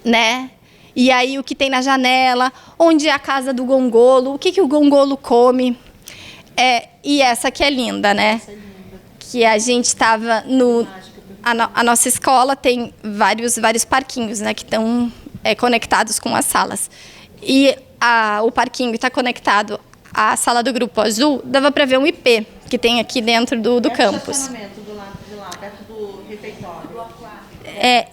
né? E aí, o que tem na janela, onde é a casa do gongolo, o que o gongolo come. E essa que é linda, né? Que a gente estava no... A nossa escola tem vários parquinhos, né? Que estão conectados com as salas. E o parquinho está conectado à sala do Grupo Azul, dava para ver um IP que tem aqui dentro do campus. De lá, perto do refeitório.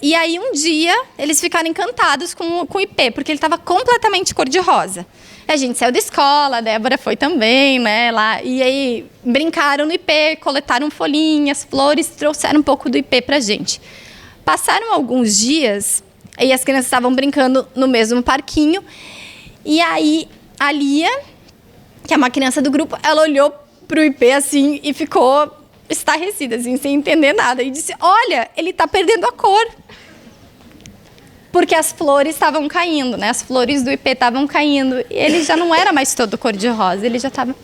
E aí, um dia, eles ficaram encantados com o IP, porque ele estava completamente cor-de-rosa. A gente saiu da escola, a Débora foi também, né, lá. E aí, brincaram no IP, coletaram folhinhas, flores, trouxeram um pouco do IP para a gente. Passaram alguns dias, e as crianças estavam brincando no mesmo parquinho. E aí, a Lia, que é uma criança do grupo, ela olhou para o IP, assim, e ficou estarrecida, assim, sem entender nada. E disse, olha, ele está perdendo a cor. Porque as flores estavam caindo, né? As flores do IP estavam caindo. E ele já não era mais todo cor-de-rosa, ele já estava...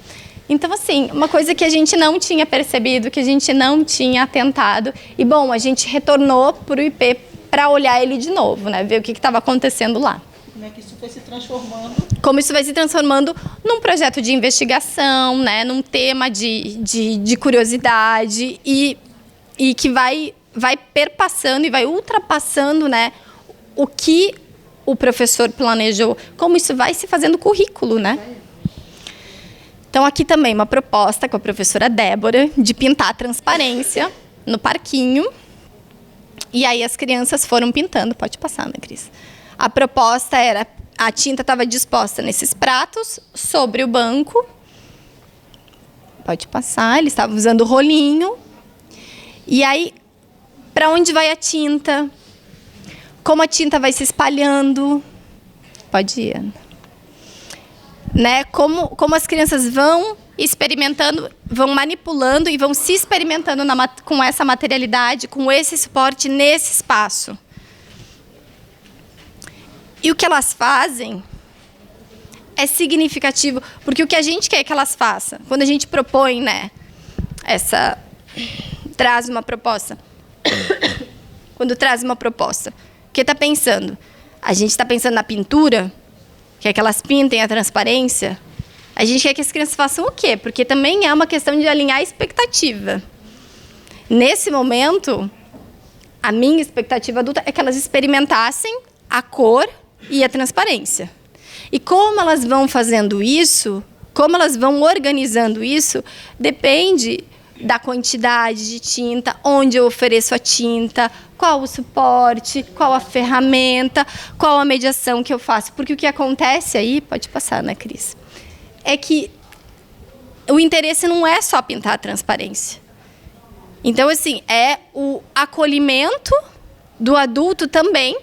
Então, assim, uma coisa que a gente não tinha percebido, que a gente não tinha atentado. E, bom, a gente retornou para o IP para olhar ele de novo, né? Ver o que estava acontecendo lá. Como é que isso foi se transformando? Como isso vai se transformando num projeto de investigação, né? Num tema de curiosidade e que vai perpassando e vai ultrapassando, né? O que o professor planejou, como isso vai se fazendo currículo, né? Então, aqui também uma proposta com a professora Débora de pintar a transparência no parquinho. E aí as crianças foram pintando. Pode passar, Ana Cris. A proposta era, a tinta estava disposta nesses pratos, sobre o banco. Pode passar, eles estavam usando o rolinho. E aí, para onde vai a tinta? Como a tinta vai se espalhando? Pode ir, Ana. Né? Como as crianças vão experimentando, vão manipulando e vão se experimentando com essa materialidade, com esse suporte nesse espaço. E o que elas fazem é significativo, porque o que a gente quer que elas façam, quando a gente propõe, né, traz uma proposta, quando traz uma proposta, o que está pensando? A gente está pensando na pintura, quer que elas pintem a transparência, a gente quer que as crianças façam o quê? Porque também é uma questão de alinhar a expectativa. Nesse momento, a minha expectativa adulta é que elas experimentassem a cor e a transparência. E como elas vão fazendo isso, como elas vão organizando isso, depende da quantidade de tinta, onde eu ofereço a tinta, qual o suporte, qual a ferramenta, qual a mediação que eu faço. Porque o que acontece aí, pode passar, Ana Cris, é que o interesse não é só pintar a transparência. Então, assim, é o acolhimento do adulto também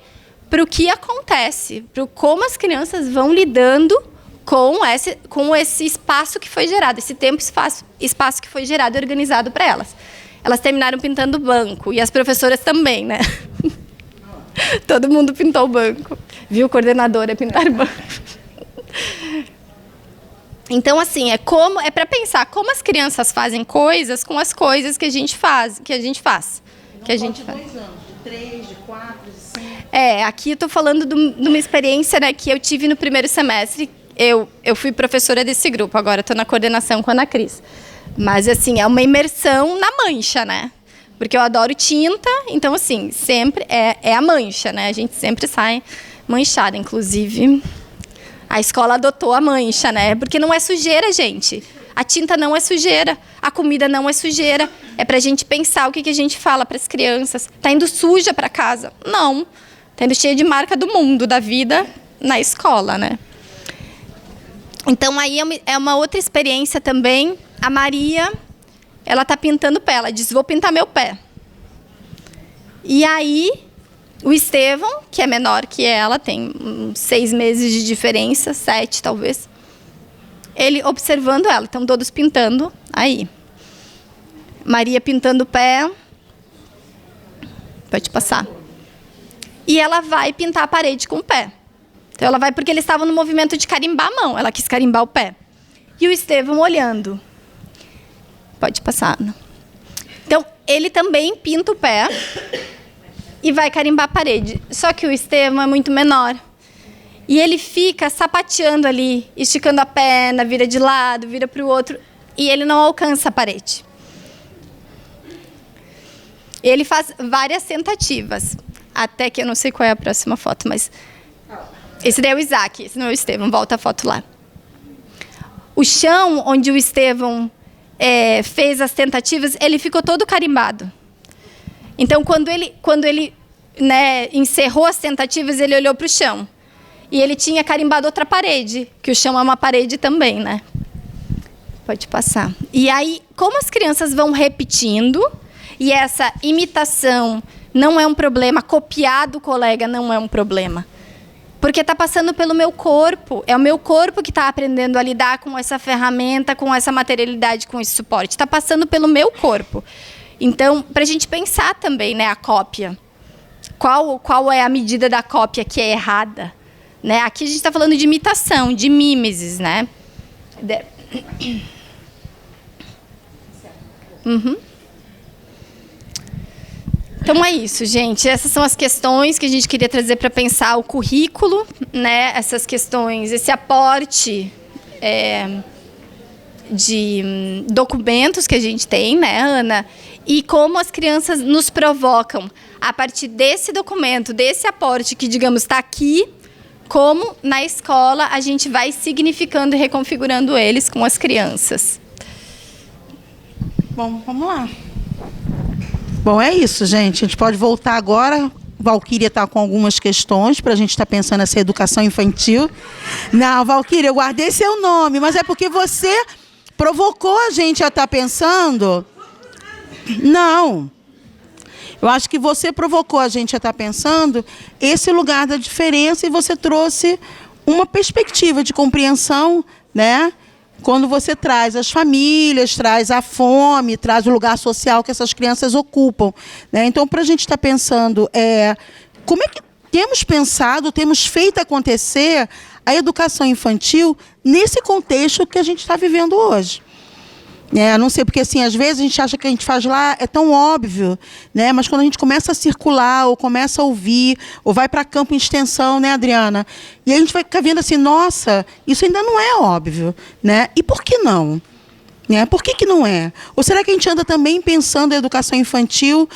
para o que acontece, para como as crianças vão lidando com esse espaço que foi gerado, esse tempo espaço que foi gerado e organizado para elas. Elas terminaram pintando o banco, e as professoras também, né? Todo mundo pintou o banco. Viu, coordenadora, pintar o banco. Então, assim, é para pensar como as crianças fazem coisas com as coisas que a gente faz. Que a gente faz. 3, de 4, de 5? Aqui eu estou falando de uma experiência, né, que eu tive no primeiro semestre. Eu fui professora desse grupo, agora estou na coordenação com a Ana Cris. Mas, assim, é uma imersão na mancha, né? Porque eu adoro tinta, então, assim, sempre é a mancha, né? A gente sempre sai manchada. Inclusive, a escola adotou a mancha, né? Porque não é sujeira, gente. A tinta não é sujeira, a comida não é sujeira. É pra gente pensar o que a gente fala para as crianças. Tá indo suja para casa? Não. Tá indo cheia de marca do mundo, da vida, na escola, né? Então, aí é uma outra experiência também. A Maria, ela tá pintando o pé. Ela diz, vou pintar meu pé. E aí, o Estevão, que é menor que ela, tem 6 meses de diferença, 7 talvez. Ele observando ela, estão todos pintando aí. Maria pintando o pé. Pode passar. E ela vai pintar a parede com o pé. Então ela vai porque eles estavam no movimento de carimbar a mão. Ela quis carimbar o pé. E o Estevão olhando. Pode passar, Ana. Então, ele também pinta o pé e vai carimbar a parede. Só que o Estevão é muito menor. E ele fica sapateando ali, esticando a perna, vira de lado, vira para o outro. E ele não alcança a parede. Ele faz várias tentativas. Até que eu não sei qual é a próxima foto, mas... Esse daí é o Isaac, esse não é o Estevão. Volta a foto lá. O chão onde o Estevão fez as tentativas, ele ficou todo carimbado. Então, quando ele né, encerrou as tentativas, ele olhou para o chão. E ele tinha carimbado outra parede, que o chão é uma parede também, né? Pode passar. E aí, como as crianças vão repetindo, e essa imitação não é um problema, copiar do colega não é um problema. Porque está passando pelo meu corpo. É o meu corpo que está aprendendo a lidar com essa ferramenta, com essa materialidade, com esse suporte. Está passando pelo meu corpo. Então, para a gente pensar também, né, a cópia. Qual é a medida da cópia que é errada? Né? Aqui a gente está falando de imitação, de mimesis, né? Uhum. Então é isso, gente. Essas são as questões que a gente queria trazer para pensar o currículo, né? Essas questões, esse aporte de documentos que a gente tem, né, Ana? E como as crianças nos provocam a partir desse documento, desse aporte que, digamos, está aqui, como na escola a gente vai significando e reconfigurando eles com as crianças. Bom, vamos lá. Bom, é isso, gente. A gente pode voltar agora. Valquíria está com algumas questões para a gente estar pensando nessa educação infantil. Não, Valquíria, eu guardei seu nome, mas é porque você provocou a gente a estar pensando. Não. Eu acho que você provocou a gente a estar pensando esse lugar da diferença e você trouxe uma perspectiva de compreensão, né? Quando você traz as famílias, traz a fome, traz o lugar social que essas crianças ocupam, né? Então, para a gente estar pensando, como é que temos pensado, temos feito acontecer a educação infantil nesse contexto que a gente está vivendo hoje? Não sei, porque assim, às vezes a gente acha que a gente faz lá é tão óbvio, né? Mas quando a gente começa a circular, ou começa a ouvir, ou vai para campo em extensão, né, Adriana? E aí a gente vai ficar vendo assim, nossa, isso ainda não é óbvio, né? E por que não? Né? Por que não é? Ou será que a gente anda também pensando a educação infantil,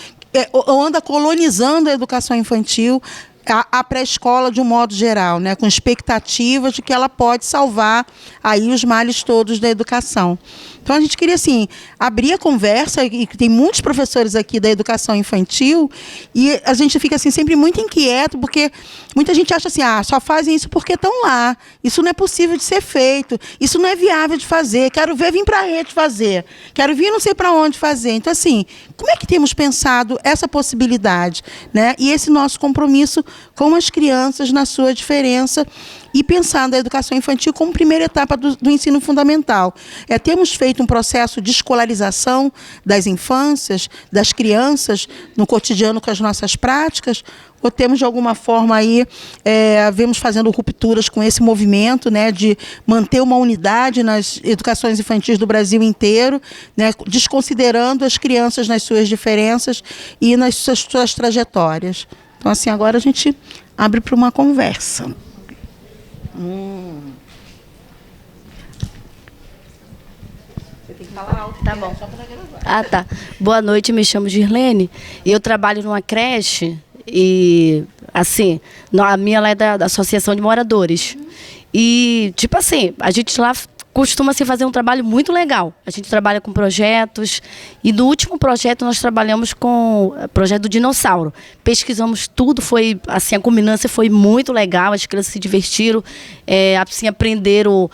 ou anda colonizando a educação infantil, a pré-escola de um modo geral, né, com expectativas de que ela pode salvar aí os males todos da educação. Então, a gente queria, assim, abrir a conversa, e tem muitos professores aqui da educação infantil, e a gente fica, assim, sempre muito inquieto, porque muita gente acha assim, só fazem isso porque estão lá, isso não é possível de ser feito, isso não é viável de fazer, quero vir para a rede fazer, quero vir não sei para onde fazer. Então, assim, como é que temos pensado essa possibilidade, né? E esse nosso compromisso com as crianças na sua diferença, e pensando a educação infantil como primeira etapa do ensino fundamental. Temos feito um processo de escolarização das infâncias, das crianças, no cotidiano com as nossas práticas, ou temos, de alguma forma, aí, vemos fazendo rupturas com esse movimento, né, de manter uma unidade nas educações infantis do Brasil inteiro, né, desconsiderando as crianças nas suas diferenças e nas suas trajetórias. Então, assim, agora a gente abre para uma conversa. Você tem que falar alto. Tá bom. Ah, tá. Boa noite, me chamo Girlene. Eu trabalho numa creche e, assim, a minha lá é da Associação de Moradores. E, tipo assim, a gente lá costuma se fazer um trabalho muito legal. A gente trabalha com projetos e no último projeto nós trabalhamos com o projeto do dinossauro. Pesquisamos tudo, foi assim, a culminância foi muito legal, as crianças se divertiram, assim, aprenderam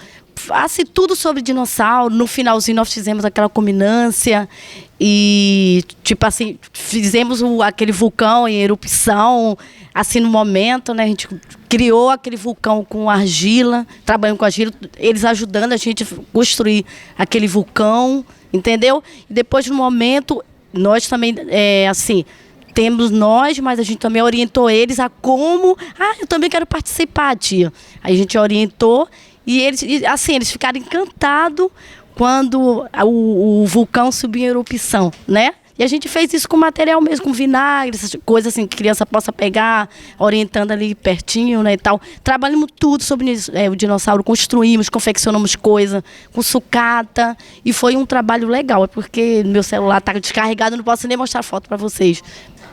assim, tudo sobre dinossauro. No finalzinho nós fizemos aquela culminância e, tipo assim, fizemos aquele vulcão em erupção, assim, no momento, né? A gente criou aquele vulcão com argila, trabalhando com argila, eles ajudando a gente a construir aquele vulcão, entendeu? E depois, no momento, nós também, assim, temos nós, mas a gente também orientou eles a como... eu também quero participar, tia. Aí a gente orientou e eles, assim, eles ficaram encantados quando o vulcão subiu em erupção, né? E a gente fez isso com material mesmo, com vinagre, essas coisas assim que a criança possa pegar, orientando ali pertinho, né, e tal. Trabalhamos tudo sobre o dinossauro, construímos, confeccionamos coisa com sucata e foi um trabalho legal, porque meu celular está descarregado, não posso nem mostrar foto para vocês.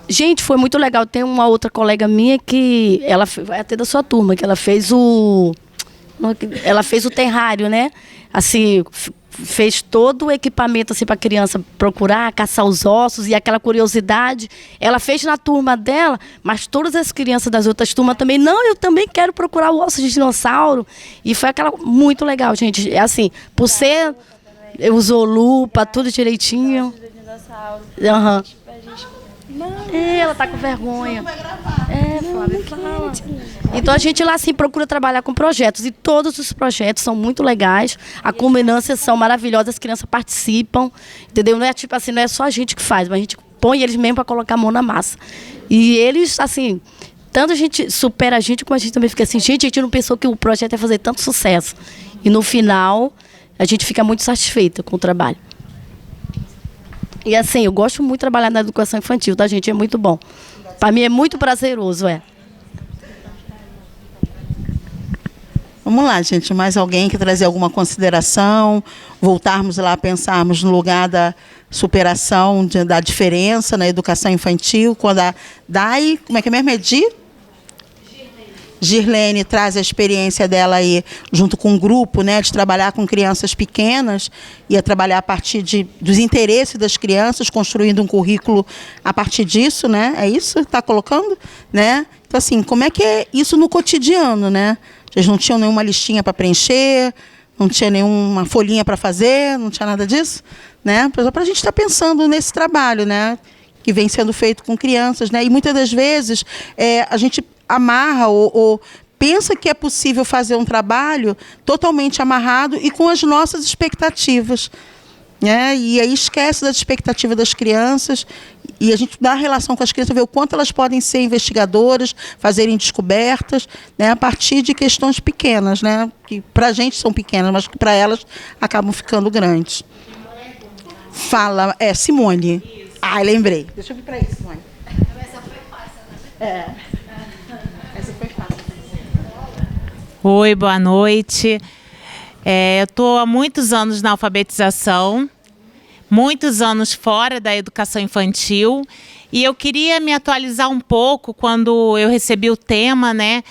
Gente, foi muito legal. Tem uma outra colega minha que ela vai até da sua turma, que ela fez o terrário, né? Assim, fez todo o equipamento assim para a criança procurar, caçar os ossos e aquela curiosidade. Ela fez na turma dela, mas todas as crianças das outras turmas também, não, eu também quero procurar o osso de dinossauro. E foi aquela muito legal, gente. Assim, por ser, usou lupa, tudo direitinho. Uhum. Ela tá com vergonha. Flávia, fala. Então a gente lá assim procura trabalhar com projetos e todos os projetos são muito legais. A culminância são maravilhosas, as crianças participam, entendeu? Não é tipo assim, não é só a gente que faz, mas a gente põe eles mesmo para colocar a mão na massa. E eles, assim, tanto a gente supera a gente, como a gente também fica assim, gente, a gente não pensou que o projeto ia fazer tanto sucesso. E no final, a gente fica muito satisfeita com o trabalho. E assim, eu gosto muito de trabalhar na educação infantil, tá, gente? É muito bom. Para mim é muito prazeroso, Vamos lá, gente. Mais alguém quer trazer alguma consideração? Voltarmos lá, pensarmos no lugar da superação, da diferença na educação infantil, quando a Dai, como é que é mesmo? Girlene traz a experiência dela aí, junto com um grupo, né, de trabalhar com crianças pequenas, ia trabalhar a partir dos interesses das crianças, construindo um currículo a partir disso, né? É isso que está colocando? Né? Então, assim, como é que é isso no cotidiano, né? Eles não tinham nenhuma listinha para preencher, não tinha nenhuma folhinha para fazer, não tinha nada disso, né? Para a gente estar pensando nesse trabalho, né, que vem sendo feito com crianças, né? E muitas das vezes a gente amarra ou pensa que é possível fazer um trabalho totalmente amarrado e com as nossas expectativas, né? E aí esquece da expectativa das crianças e a gente dá a relação com as crianças, ver o quanto elas podem ser investigadoras, fazerem descobertas, né, a partir de questões pequenas, né, que para a gente são pequenas, mas que para elas acabam ficando grandes. Fala, Simone. Lembrei. Deixa eu vir para isso, Simone. Essa foi fácil, né? Essa foi fácil. Oi, boa noite. Eu estou há muitos anos na alfabetização, muitos anos fora da educação infantil, e eu queria me atualizar um pouco quando eu recebi o tema, né?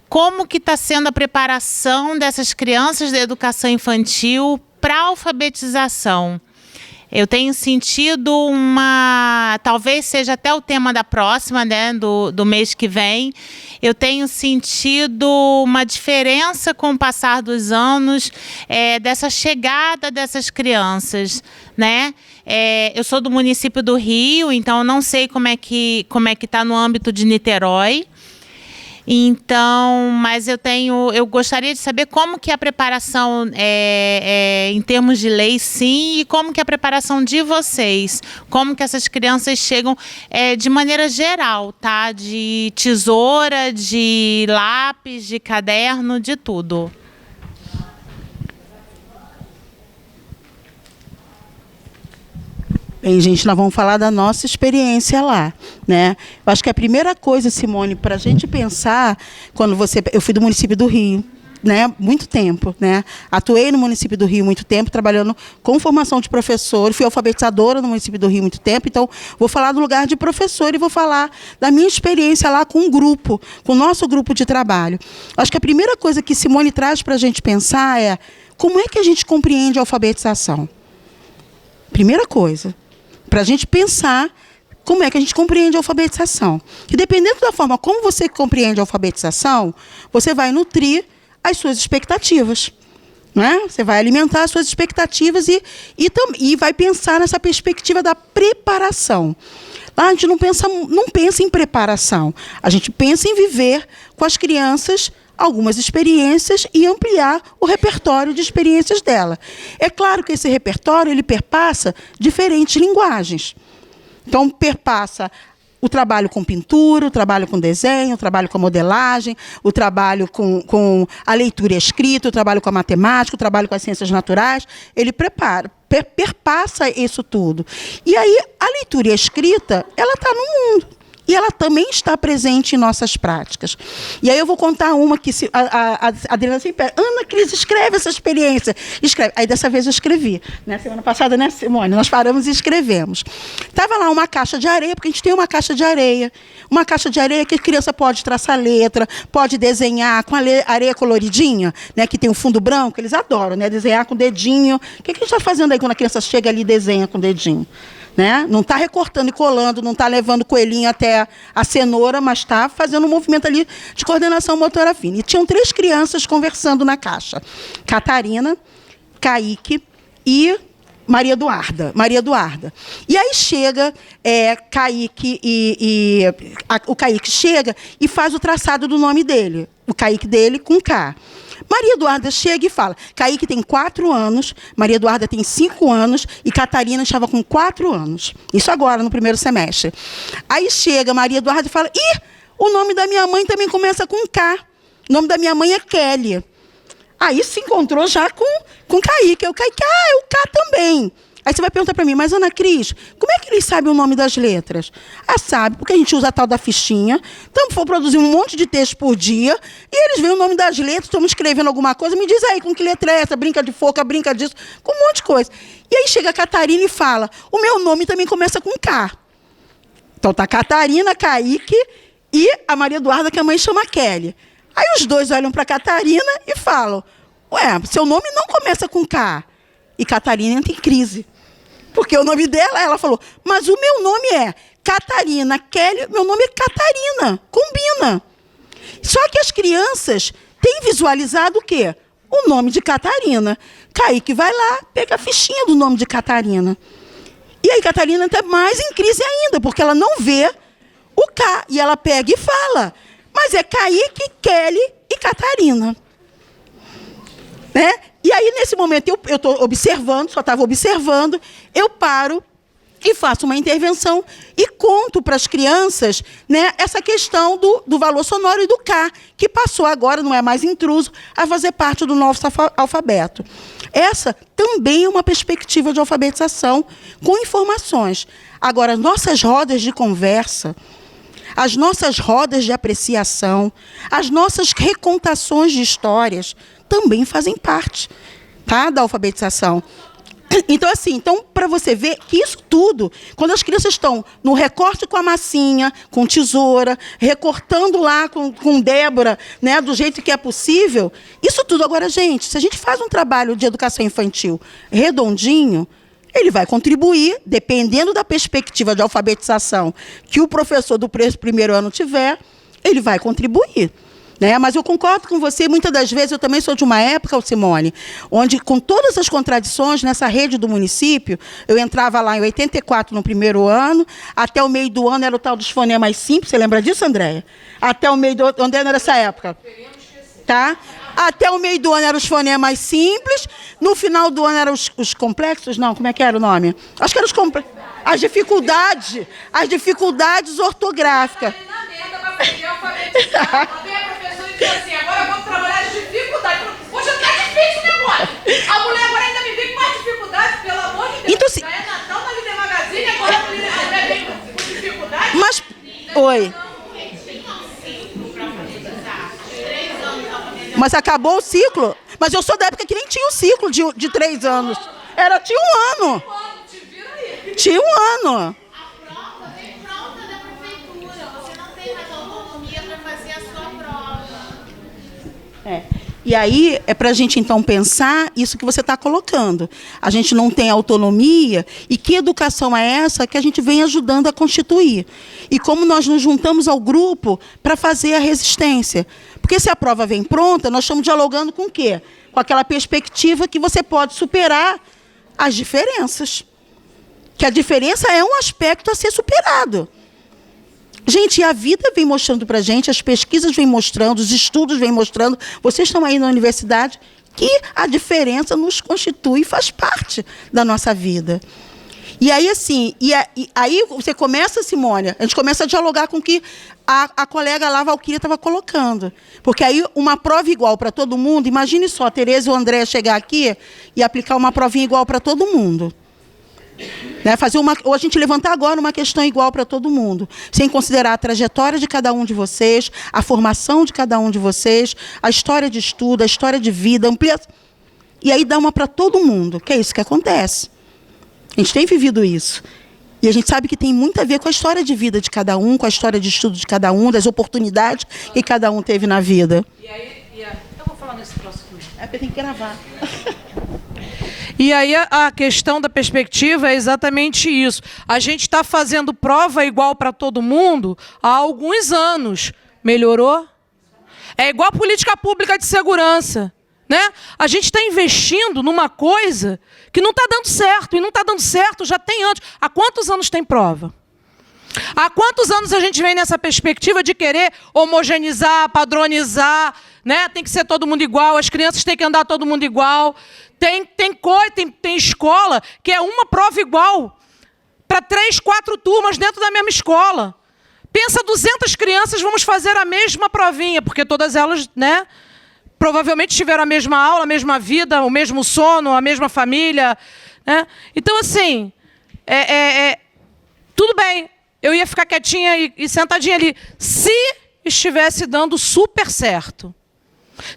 Como que está sendo a preparação dessas crianças da educação infantil para a alfabetização? Eu tenho sentido talvez seja até o tema da próxima, né, do mês que vem, eu tenho sentido uma diferença com o passar dos anos, dessa chegada dessas crianças, né? Eu sou do município do Rio, então eu não sei como é que está no âmbito de Niterói. Então, mas eu gostaria de saber como que a preparação em termos de lei, sim, e como que a preparação de vocês, como que essas crianças chegam de maneira geral, tá? De tesoura, de lápis, de caderno, de tudo. Bem, gente, nós vamos falar da nossa experiência lá, né? Eu acho que a primeira coisa, Simone, para a gente pensar, eu fui do município do Rio, né? Muito tempo, né? Atuei no município do Rio muito tempo, trabalhando com formação de professor, fui alfabetizadora no município do Rio muito tempo, então vou falar do lugar de professor e vou falar da minha experiência lá com o grupo, com o nosso grupo de trabalho. Acho que a primeira coisa que Simone traz para a gente pensar é como é que a gente compreende a alfabetização? Primeira coisa. Para a gente pensar como é que a gente compreende a alfabetização. Que dependendo da forma como você compreende a alfabetização, você vai nutrir as suas expectativas. Né? Você vai alimentar as suas expectativas e vai pensar nessa perspectiva da preparação. Lá a gente não pensa em preparação, a gente pensa em viver com as crianças algumas experiências e ampliar o repertório de experiências dela. É claro que esse repertório ele perpassa diferentes linguagens. Então, perpassa o trabalho com pintura, o trabalho com desenho, o trabalho com a modelagem, o trabalho com a leitura e a escrita, o trabalho com a matemática, o trabalho com as ciências naturais. Ele perpassa isso tudo. E aí, a leitura e a escrita, ela está no mundo. E ela também está presente em nossas práticas. E aí eu vou contar uma que a Adriana sempre pede. Ana Cris, escreve essa experiência. Escreve. Aí dessa vez eu escrevi. Né? Semana passada, né, Simone? Nós paramos e escrevemos. Estava lá uma caixa de areia, porque a gente tem uma caixa de areia. Uma caixa de areia que a criança pode traçar letra, pode desenhar com a areia coloridinha, né, que tem o fundo branco. Eles adoram, né, desenhar com o dedinho. O que a gente está fazendo aí quando a criança chega ali e desenha com o dedinho? Né? Não está recortando e colando, não está levando o coelhinho até a cenoura, mas está fazendo um movimento ali de coordenação motora fina. E tinham 3 crianças conversando na caixa. Catarina, Kaique e Maria Eduarda. E aí chega Kaique o Kaique chega e faz o traçado do nome dele. O Kaique dele com K. Maria Eduarda chega e fala, Kaique tem 4 anos, Maria Eduarda tem 5 anos e Catarina estava com 4 anos. Isso agora, no primeiro semestre. Aí chega Maria Eduarda e fala, o nome da minha mãe também começa com K. O nome da minha mãe é Kelly. Aí se encontrou já com Kaique. O Kaique, é o K também. Aí você vai perguntar para mim, mas Ana Cris, como é que eles sabem o nome das letras? Sabe, porque a gente usa a tal da fichinha, então for produzir um monte de texto por dia, e eles veem o nome das letras, estamos escrevendo alguma coisa, me diz aí com que letra é essa, brinca de foca, brinca disso, com um monte de coisa. E aí chega a Catarina e fala, o meu nome também começa com K. Então tá Catarina, Kaique e a Maria Eduarda, que a mãe chama Kelly. Aí os dois olham para Catarina e falam, seu nome não começa com K. E Catarina entra em crise. Porque o nome dela, ela falou, mas o meu nome é Catarina, Kelly, meu nome é Catarina, combina. Só que as crianças têm visualizado o quê? O nome de Catarina. Kaique vai lá, pega a fichinha do nome de Catarina. E aí Catarina está mais em crise ainda, porque ela não vê o K. E ela pega e fala, mas é Kaique, Kelly e Catarina. Né? E aí, nesse momento, eu estou observando, só estava observando, eu paro e faço uma intervenção e conto para as crianças, né, essa questão do valor sonoro e do K, que passou agora, não é mais intruso, a fazer parte do nosso alfabeto. Essa também é uma perspectiva de alfabetização com informações. Agora, nossas rodas de conversa, as nossas rodas de apreciação, as nossas recontações de histórias também fazem parte, tá, da alfabetização. Então, assim, para você ver que isso tudo, quando as crianças estão no recorte com a massinha, com tesoura, recortando lá com Débora, né, do jeito que é possível, isso tudo. Agora, gente, se a gente faz um trabalho de educação infantil redondinho, ele vai contribuir, dependendo da perspectiva de alfabetização que o professor do primeiro ano tiver, ele vai contribuir. Né? Mas eu concordo com você, muitas das vezes, eu também sou de uma época, Simone, onde, com todas as contradições, nessa rede do município, eu entrava lá em 84, no primeiro ano, até o meio do ano era o tal dos fonemas simples, você lembra disso, Andréia? Até o meio do ano, onde era essa época? Tá? Até o meio do ano eram os fonemas simples, no final do ano eram os complexos, não, como é que era o nome? Acho que eram os complexos. As dificuldades ortográficas. Assim, agora vamos trabalhar as dificuldades. Poxa, tá difícil o negócio. A mulher agora ainda me vem com mais dificuldades, pelo amor de Deus. Então, se... Já é Natal na Líder Magazine, agora a mulher vem com dificuldades. Mas, oi. Mas acabou o ciclo. Mas eu sou da época que nem tinha o ciclo de 3 anos. Tinha um ano. Tinha um ano. E aí, é para a gente, então, pensar isso que você está colocando. A gente não tem autonomia, e que educação é essa que a gente vem ajudando a constituir? E como nós nos juntamos ao grupo para fazer a resistência? Porque se a prova vem pronta, nós estamos dialogando com o quê? Com aquela perspectiva que você pode superar as diferenças. Que a diferença é um aspecto a ser superado. Gente, a vida vem mostrando para a gente, as pesquisas vêm mostrando, os estudos vêm mostrando, vocês estão aí na universidade, que a diferença nos constitui e faz parte da nossa vida. E aí, assim, aí você começa, Simone, a gente começa a dialogar com o que a colega lá, Valquíria, estava colocando. Porque aí, uma prova igual para todo mundo, imagine só, a Tereza e o André chegar aqui e aplicar uma provinha igual para todo mundo. Né? Ou a gente levantar agora uma questão igual para todo mundo, sem considerar a trajetória de cada um de vocês, a formação de cada um de vocês, a história de estudo, a história de vida, ampliação. E aí dá uma para todo mundo, que é isso que acontece. A gente tem vivido isso. E a gente sabe que tem muito a ver com a história de vida de cada um, com a história de estudo de cada um, das oportunidades que cada um teve na vida. Eu vou falar nesse próximo. É porque tem que gravar. E aí a questão da perspectiva é exatamente isso. A gente está fazendo prova igual para todo mundo há alguns anos. Melhorou? É igual a política pública de segurança. Né? A gente está investindo numa coisa que não está dando certo. E não está dando certo já tem anos. Há quantos anos tem prova? Há quantos anos a gente vem nessa perspectiva de querer homogeneizar, padronizar, né? Tem que ser todo mundo igual, as crianças têm que andar todo mundo igual. Tem escola que é uma prova igual para 3, 4 turmas dentro da mesma escola. Pensa 200 crianças, vamos fazer a mesma provinha, porque todas elas, né, provavelmente tiveram a mesma aula, a mesma vida, o mesmo sono, a mesma família. Né? Então, assim, tudo bem, eu ia ficar quietinha e sentadinha ali, se estivesse dando super certo.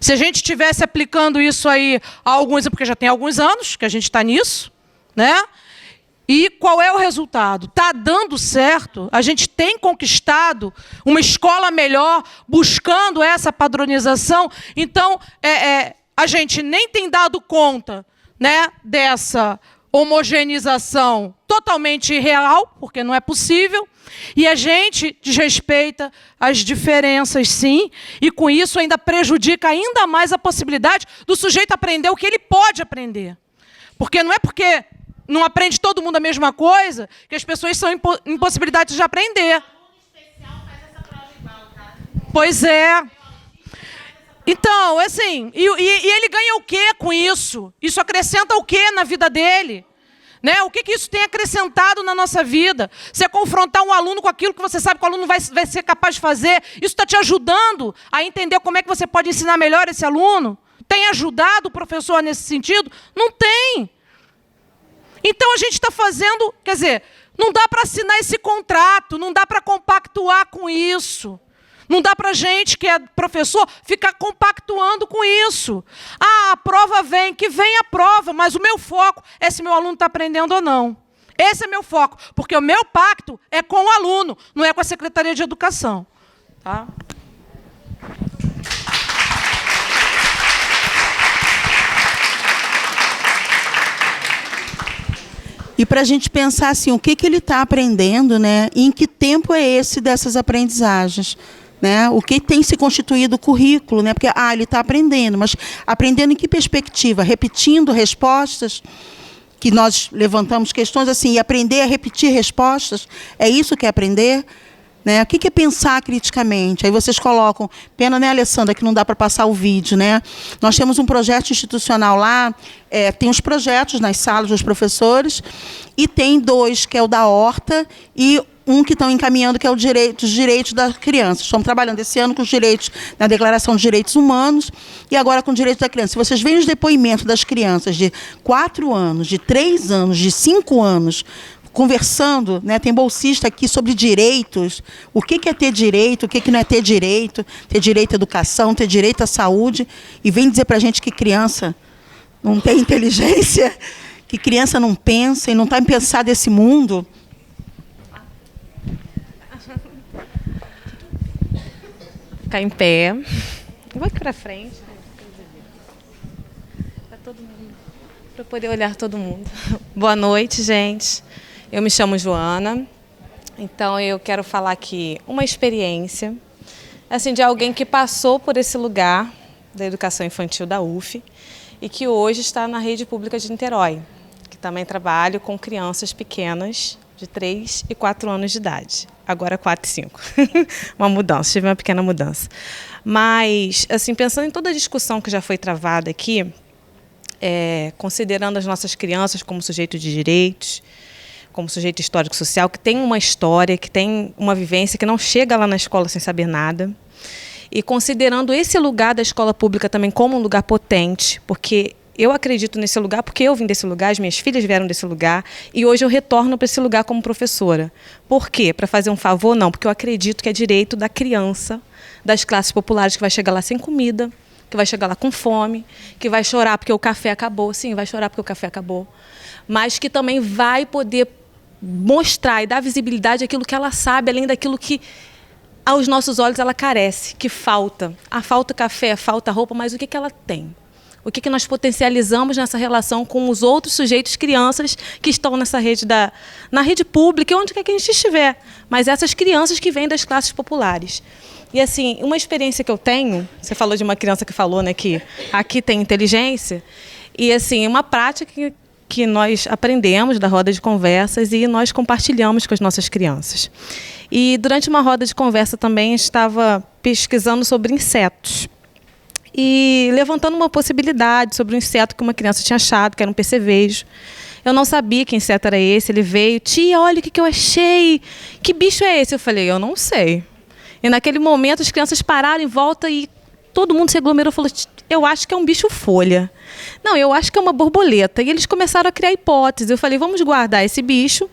Se a gente estivesse aplicando isso aí há alguns anos, porque já tem alguns anos que a gente está nisso, né? E qual é o resultado? Está dando certo, a gente tem conquistado uma escola melhor, buscando essa padronização. Então, a gente nem tem dado conta, né, dessa homogeneização totalmente irreal, porque não é possível, e a gente desrespeita as diferenças, sim, e com isso ainda prejudica ainda mais a possibilidade do sujeito aprender o que ele pode aprender. Porque não é porque não aprende todo mundo a mesma coisa que as pessoas são impossibilidades de aprender. Pois é. Então, assim, e ele ganha o quê com isso? Isso acrescenta o quê na vida dele? Né? O que isso tem acrescentado na nossa vida? Você confrontar um aluno com aquilo que você sabe que o aluno vai ser capaz de fazer, isso está te ajudando a entender como é que você pode ensinar melhor esse aluno? Tem ajudado o professor nesse sentido? Não tem. Então, a gente está fazendo... Quer dizer, não dá para assinar esse contrato, não dá para compactuar com isso. Não dá para a gente, que é professor, ficar compactuando com isso. Ah, a prova vem, que vem a prova, mas o meu foco é se meu aluno está aprendendo ou não. Esse é meu foco, porque o meu pacto é com o aluno, não é com a Secretaria de Educação. Tá? E para a gente pensar assim, o que ele está aprendendo, né? E em que tempo é esse dessas aprendizagens? né? O que tem se constituído o currículo, né? Porque ele está aprendendo, mas aprendendo em que perspectiva? Repetindo respostas, que nós levantamos questões assim, e aprender a repetir respostas, é isso que é aprender? Né? O que é pensar criticamente? Aí vocês colocam, pena, né, Alessandra, que não dá para passar o vídeo, né? Nós temos um projeto institucional lá, tem os projetos nas salas dos professores, e tem 2, que é o da horta, e um que estão encaminhando, que é os direitos das crianças. Estamos trabalhando esse ano com os direitos, na Declaração dos Direitos Humanos, e agora com os direitos da criança. Se vocês veem os depoimentos das crianças de 4 anos, de 3 anos, de 5 anos, conversando, né, tem bolsista aqui sobre direitos, o que é ter direito, o que não é ter direito à educação, ter direito à saúde, e vem dizer para a gente que criança não tem inteligência, que criança não pensa e não está pensar desse mundo. Ficar em pé. Vou aqui para frente. Para todo mundo, para poder olhar todo mundo. Boa noite, gente. Eu me chamo Joana. Então eu quero falar aqui uma experiência, assim, de alguém que passou por esse lugar da educação infantil da UF e que hoje está na rede pública de Niterói, que também trabalho com crianças pequenas de 3 e 4 anos de idade. Agora 4 e 5. Uma mudança, tive uma pequena mudança. Mas, assim, pensando em toda a discussão que já foi travada aqui, considerando as nossas crianças como sujeito de direitos, como sujeito histórico-social, que tem uma história, que tem uma vivência, que não chega lá na escola sem saber nada, e considerando esse lugar da escola pública também como um lugar potente, porque eu acredito nesse lugar, porque eu vim desse lugar, as minhas filhas vieram desse lugar, e hoje eu retorno para esse lugar como professora. Por quê? Para fazer um favor? Não, porque eu acredito que é direito da criança, das classes populares, que vai chegar lá sem comida, que vai chegar lá com fome, que vai chorar porque o café acabou. Sim, vai chorar porque o café acabou. Mas que também vai poder mostrar e dar visibilidade àquilo que ela sabe, além daquilo que aos nossos olhos ela carece, que falta. Falta café, falta roupa, mas o que ela tem? O que nós potencializamos nessa relação com os outros sujeitos, crianças que estão nessa rede na rede pública, onde quer que a gente estiver, mas essas crianças que vêm das classes populares. E assim, uma experiência que eu tenho, você falou de uma criança que falou, né, que aqui tem inteligência, e assim, uma prática que nós aprendemos da roda de conversas e nós compartilhamos com as nossas crianças. E durante uma roda de conversa também estava pesquisando sobre insetos e levantando uma possibilidade sobre um inseto que uma criança tinha achado, que era um percevejo. Eu não sabia que inseto era esse, ele veio, tia, olha o que eu achei, que bicho é esse? Eu falei, eu não sei. E naquele momento as crianças pararam em volta e todo mundo se aglomerou e falou, eu acho que é um bicho-folha. Não, eu acho que é uma borboleta. E eles começaram a criar hipóteses. Eu falei, vamos guardar esse bicho,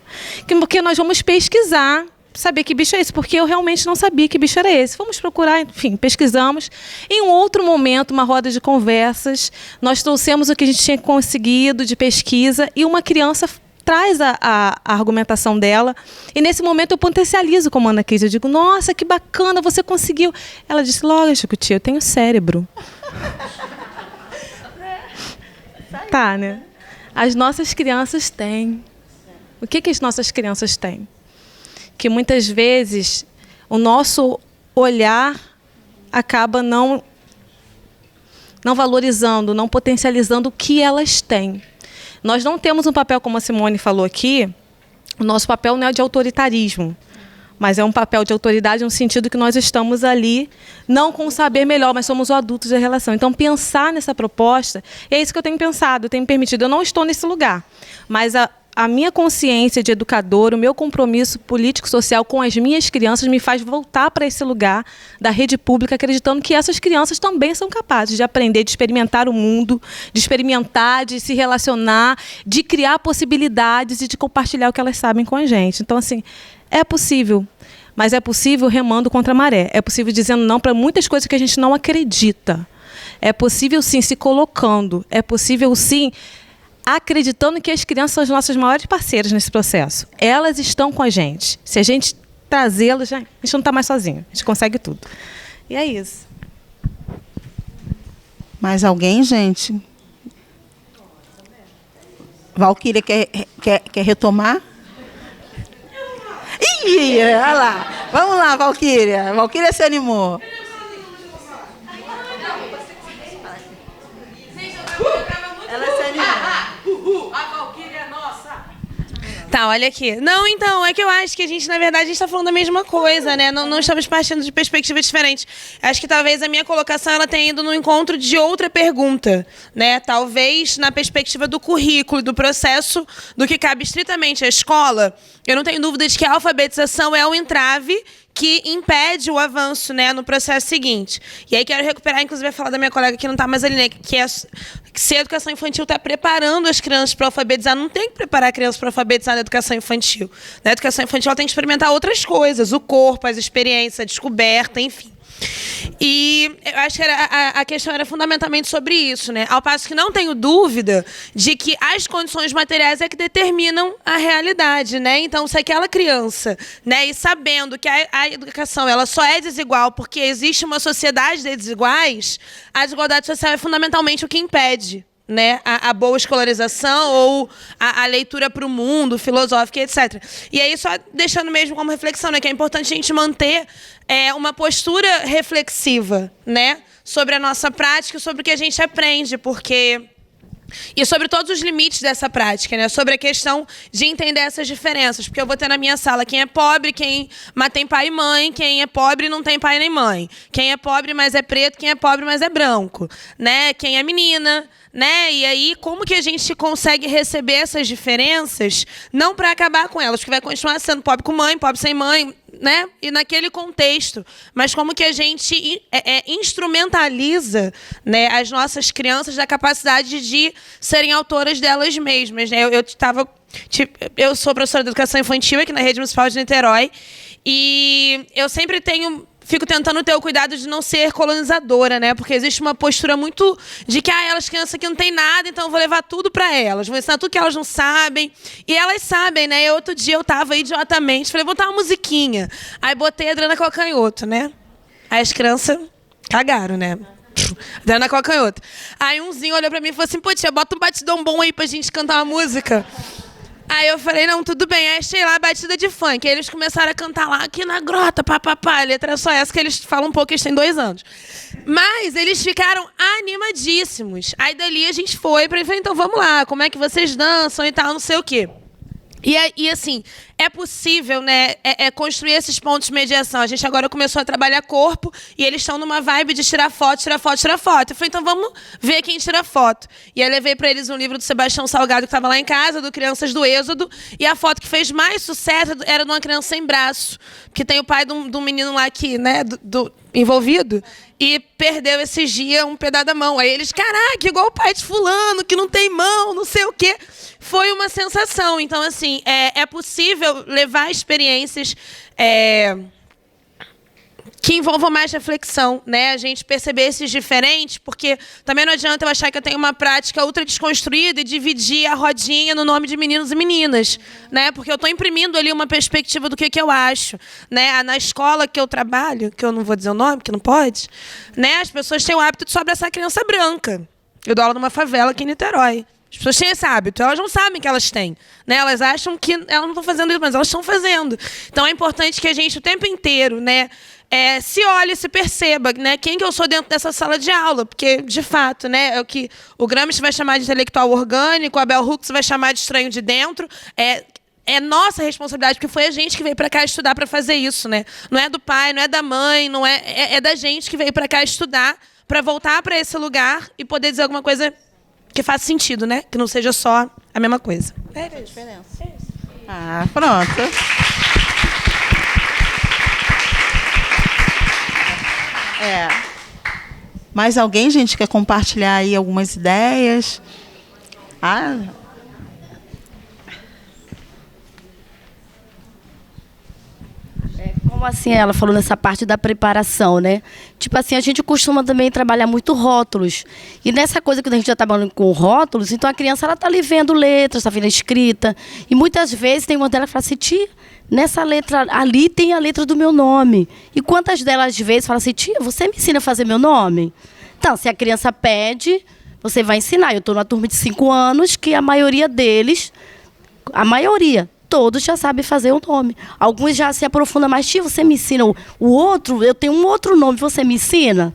porque nós vamos pesquisar, saber que bicho é esse, porque eu realmente não sabia que bicho era esse. Vamos procurar, enfim, pesquisamos. Em um outro momento, uma roda de conversas, nós trouxemos o que a gente tinha conseguido de pesquisa e uma criança traz a argumentação dela. E nesse momento eu potencializo como Ana Cris. Eu digo, nossa, que bacana, você conseguiu. Ela disse, lógico, tia, eu tenho cérebro. Tá, né? As nossas crianças têm. O que as nossas crianças têm? Que muitas vezes o nosso olhar acaba não valorizando, não potencializando o que elas têm. Nós não temos um papel, como a Simone falou aqui, o nosso papel não é de autoritarismo, mas é um papel de autoridade no sentido que nós estamos ali, não com o saber melhor, mas somos o adulto da relação. Então, pensar nessa proposta, é isso que eu tenho pensado, eu tenho me permitido. Eu não estou nesse lugar, mas a minha consciência de educador, o meu compromisso político-social com as minhas crianças me faz voltar para esse lugar da rede pública, acreditando que essas crianças também são capazes de aprender, de experimentar o mundo, de experimentar, de se relacionar, de criar possibilidades e de compartilhar o que elas sabem com a gente. Então, assim, é possível, mas é possível remando contra a maré. É possível dizendo não para muitas coisas que a gente não acredita. É possível, sim, se colocando. É possível, sim, acreditando que as crianças são as nossas maiores parceiras nesse processo. Elas estão com a gente. Se a gente trazê-las, a gente não está mais sozinho. A gente consegue tudo. E é isso. Mais alguém, gente? Valquíria quer retomar? Ih, olha lá. Vamos lá, Valquíria. Valquíria se animou. Ela se animou. A Valquíria é nossa. Tá, olha aqui. Não, então, é que eu acho que a gente, na verdade, a gente está falando da mesma coisa, né? Não estamos partindo de perspectivas diferentes. Acho que talvez a minha colocação ela tenha ido no encontro de outra pergunta, né? Talvez na perspectiva do currículo, do processo, do que cabe estritamente à escola. Eu não tenho dúvida de que a alfabetização é um entrave que impede o avanço, né, no processo seguinte. E aí quero recuperar, inclusive, falar da minha colega que não está mais ali, né, que se a educação infantil está preparando as crianças para alfabetizar, não tem que preparar a criança para alfabetizar na educação infantil. Na educação infantil ela tem que experimentar outras coisas, o corpo, as experiências, a descoberta, enfim. E eu acho que a questão era fundamentalmente sobre isso, né? Ao passo que não tenho dúvida de que as condições materiais é que determinam a realidade, né? Então, se aquela criança, né, e sabendo que a educação ela só é desigual porque existe uma sociedade de desiguais, a desigualdade social é fundamentalmente o que impede, né, a boa escolarização ou a leitura para o mundo, filosófica, etc. E aí, só deixando mesmo como reflexão, né, que é importante a gente manter uma postura reflexiva, né, sobre a nossa prática, sobre o que a gente aprende, porque... E sobre todos os limites dessa prática, né? Sobre a questão de entender essas diferenças. Porque eu vou ter na minha sala quem é pobre, mas tem pai e mãe, quem é pobre e não tem pai nem mãe. Quem é pobre, mas é preto, quem é pobre, mas é branco. Né? Quem é menina, né? E aí, como que a gente consegue receber essas diferenças, não para acabar com elas, porque vai continuar sendo pobre com mãe, pobre sem mãe, né? E naquele contexto, mas como que a gente instrumentaliza, né, as nossas crianças da capacidade de serem autoras delas mesmas, né? Eu sou professora de educação infantil aqui na Rede Municipal de Niterói e eu sempre fico tentando ter o cuidado de não ser colonizadora, né? Porque existe uma postura muito de que elas crianças aqui não tem nada, então eu vou levar tudo para elas, vou ensinar tudo que elas não sabem. E elas sabem, né? Outro dia eu tava idiotamente, falei, vou botar uma musiquinha. Aí botei a Adriana Calcanhoto, né? Aí as crianças cagaram, né? Adriana Calcanhoto. Aí umzinho olhou para mim e falou assim, pô, tia, bota um batidão bom aí pra gente cantar uma música. Aí eu falei, não, tudo bem. Aí achei lá a batida de funk. Aí eles começaram a cantar lá, aqui na grota, papapá. A letra é só essa, que eles falam um pouco, eles têm 2 anos. Mas eles ficaram animadíssimos. Aí dali a gente foi pra ele, falei, então vamos lá, como é que vocês dançam e tal, não sei o quê. E assim, é possível, né, construir esses pontos de mediação. A gente agora começou a trabalhar corpo e eles estão numa vibe de tirar foto, tirar foto, tirar foto. Eu falei, então vamos ver quem tira foto. E aí levei para eles um livro do Sebastião Salgado que estava lá em casa, do Crianças do Êxodo, e a foto que fez mais sucesso era de uma criança sem braço, que tem o pai de um menino lá aqui, né, envolvido, e perdeu esses dias um pedaço da mão. Aí eles, caraca, igual o pai de fulano, que não tem mão, não sei o quê. Foi uma sensação. Então, assim, é possível levar experiências que envolvam mais reflexão, né? A gente perceber esses diferentes, porque também não adianta eu achar que eu tenho uma prática ultra desconstruída e dividir a rodinha no nome de meninos e meninas, né? Porque eu estou imprimindo ali uma perspectiva do que eu acho, né? Na escola que eu trabalho, que eu não vou dizer o nome, que não pode, né? As pessoas têm o hábito de só abraçar a criança branca. Eu dou aula numa favela aqui em Niterói. As pessoas têm esse hábito, elas não sabem que elas têm, né? Elas acham que elas não estão fazendo isso, mas elas estão fazendo. Então é importante que a gente o tempo inteiro, né, se olhe, se perceba, né, quem que eu sou dentro dessa sala de aula, porque de fato, né, é o que o Gramsci vai chamar de intelectual orgânico, a Bell Hooks vai chamar de estranho de dentro. É nossa responsabilidade, porque foi a gente que veio para cá estudar para fazer isso, né? Não é do pai, não é da mãe, não é da gente que veio para cá estudar para voltar para esse lugar e poder dizer alguma coisa que faça sentido, né? Que não seja só a mesma coisa. É a diferença. Ah, pronto. Mais alguém, gente, quer compartilhar aí algumas ideias? Como assim ela falou nessa parte da preparação, né? Tipo assim, a gente costuma também trabalhar muito rótulos. E nessa coisa que a gente já está trabalhando com rótulos, então a criança ela está ali vendo letras, está vendo a escrita. E muitas vezes tem uma delas que fala assim, tia, nessa letra ali tem a letra do meu nome. E quantas delas às vezes falam assim, tia, você me ensina a fazer meu nome? Então, se a criança pede, você vai ensinar. Eu estou numa turma de 5 anos que a maioria deles, todos já sabem fazer o nome. Alguns já se aprofundam mais. Tia, você me ensina o outro? Eu tenho um outro nome, você me ensina?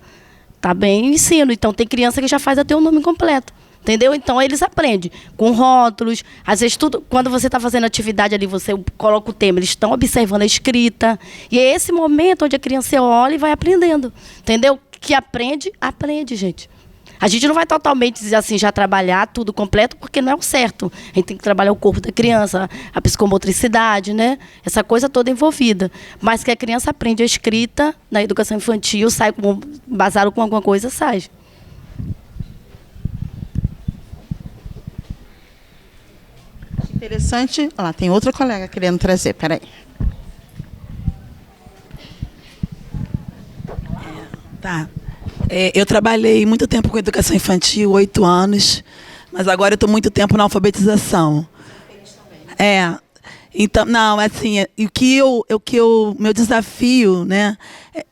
Tá bem, ensino. Então, tem criança que já faz até o nome completo. Entendeu? Então, eles aprendem com rótulos. Às vezes, tudo, quando você está fazendo atividade ali, você coloca o tema, eles estão observando a escrita. E é esse momento onde a criança olha e vai aprendendo. Entendeu? Que aprende, gente. A gente não vai totalmente, assim, já trabalhar tudo completo, porque não é o certo. A gente tem que trabalhar o corpo da criança, a psicomotricidade, né? Essa coisa toda envolvida. Mas que a criança aprende a escrita na educação infantil, sai basado com alguma coisa, sai. Interessante. Olha lá, tem outra colega querendo trazer, peraí. Tá. Eu trabalhei muito tempo com educação infantil, 8 anos, mas agora eu estou muito tempo na alfabetização. Então, não, assim, meu desafio, né,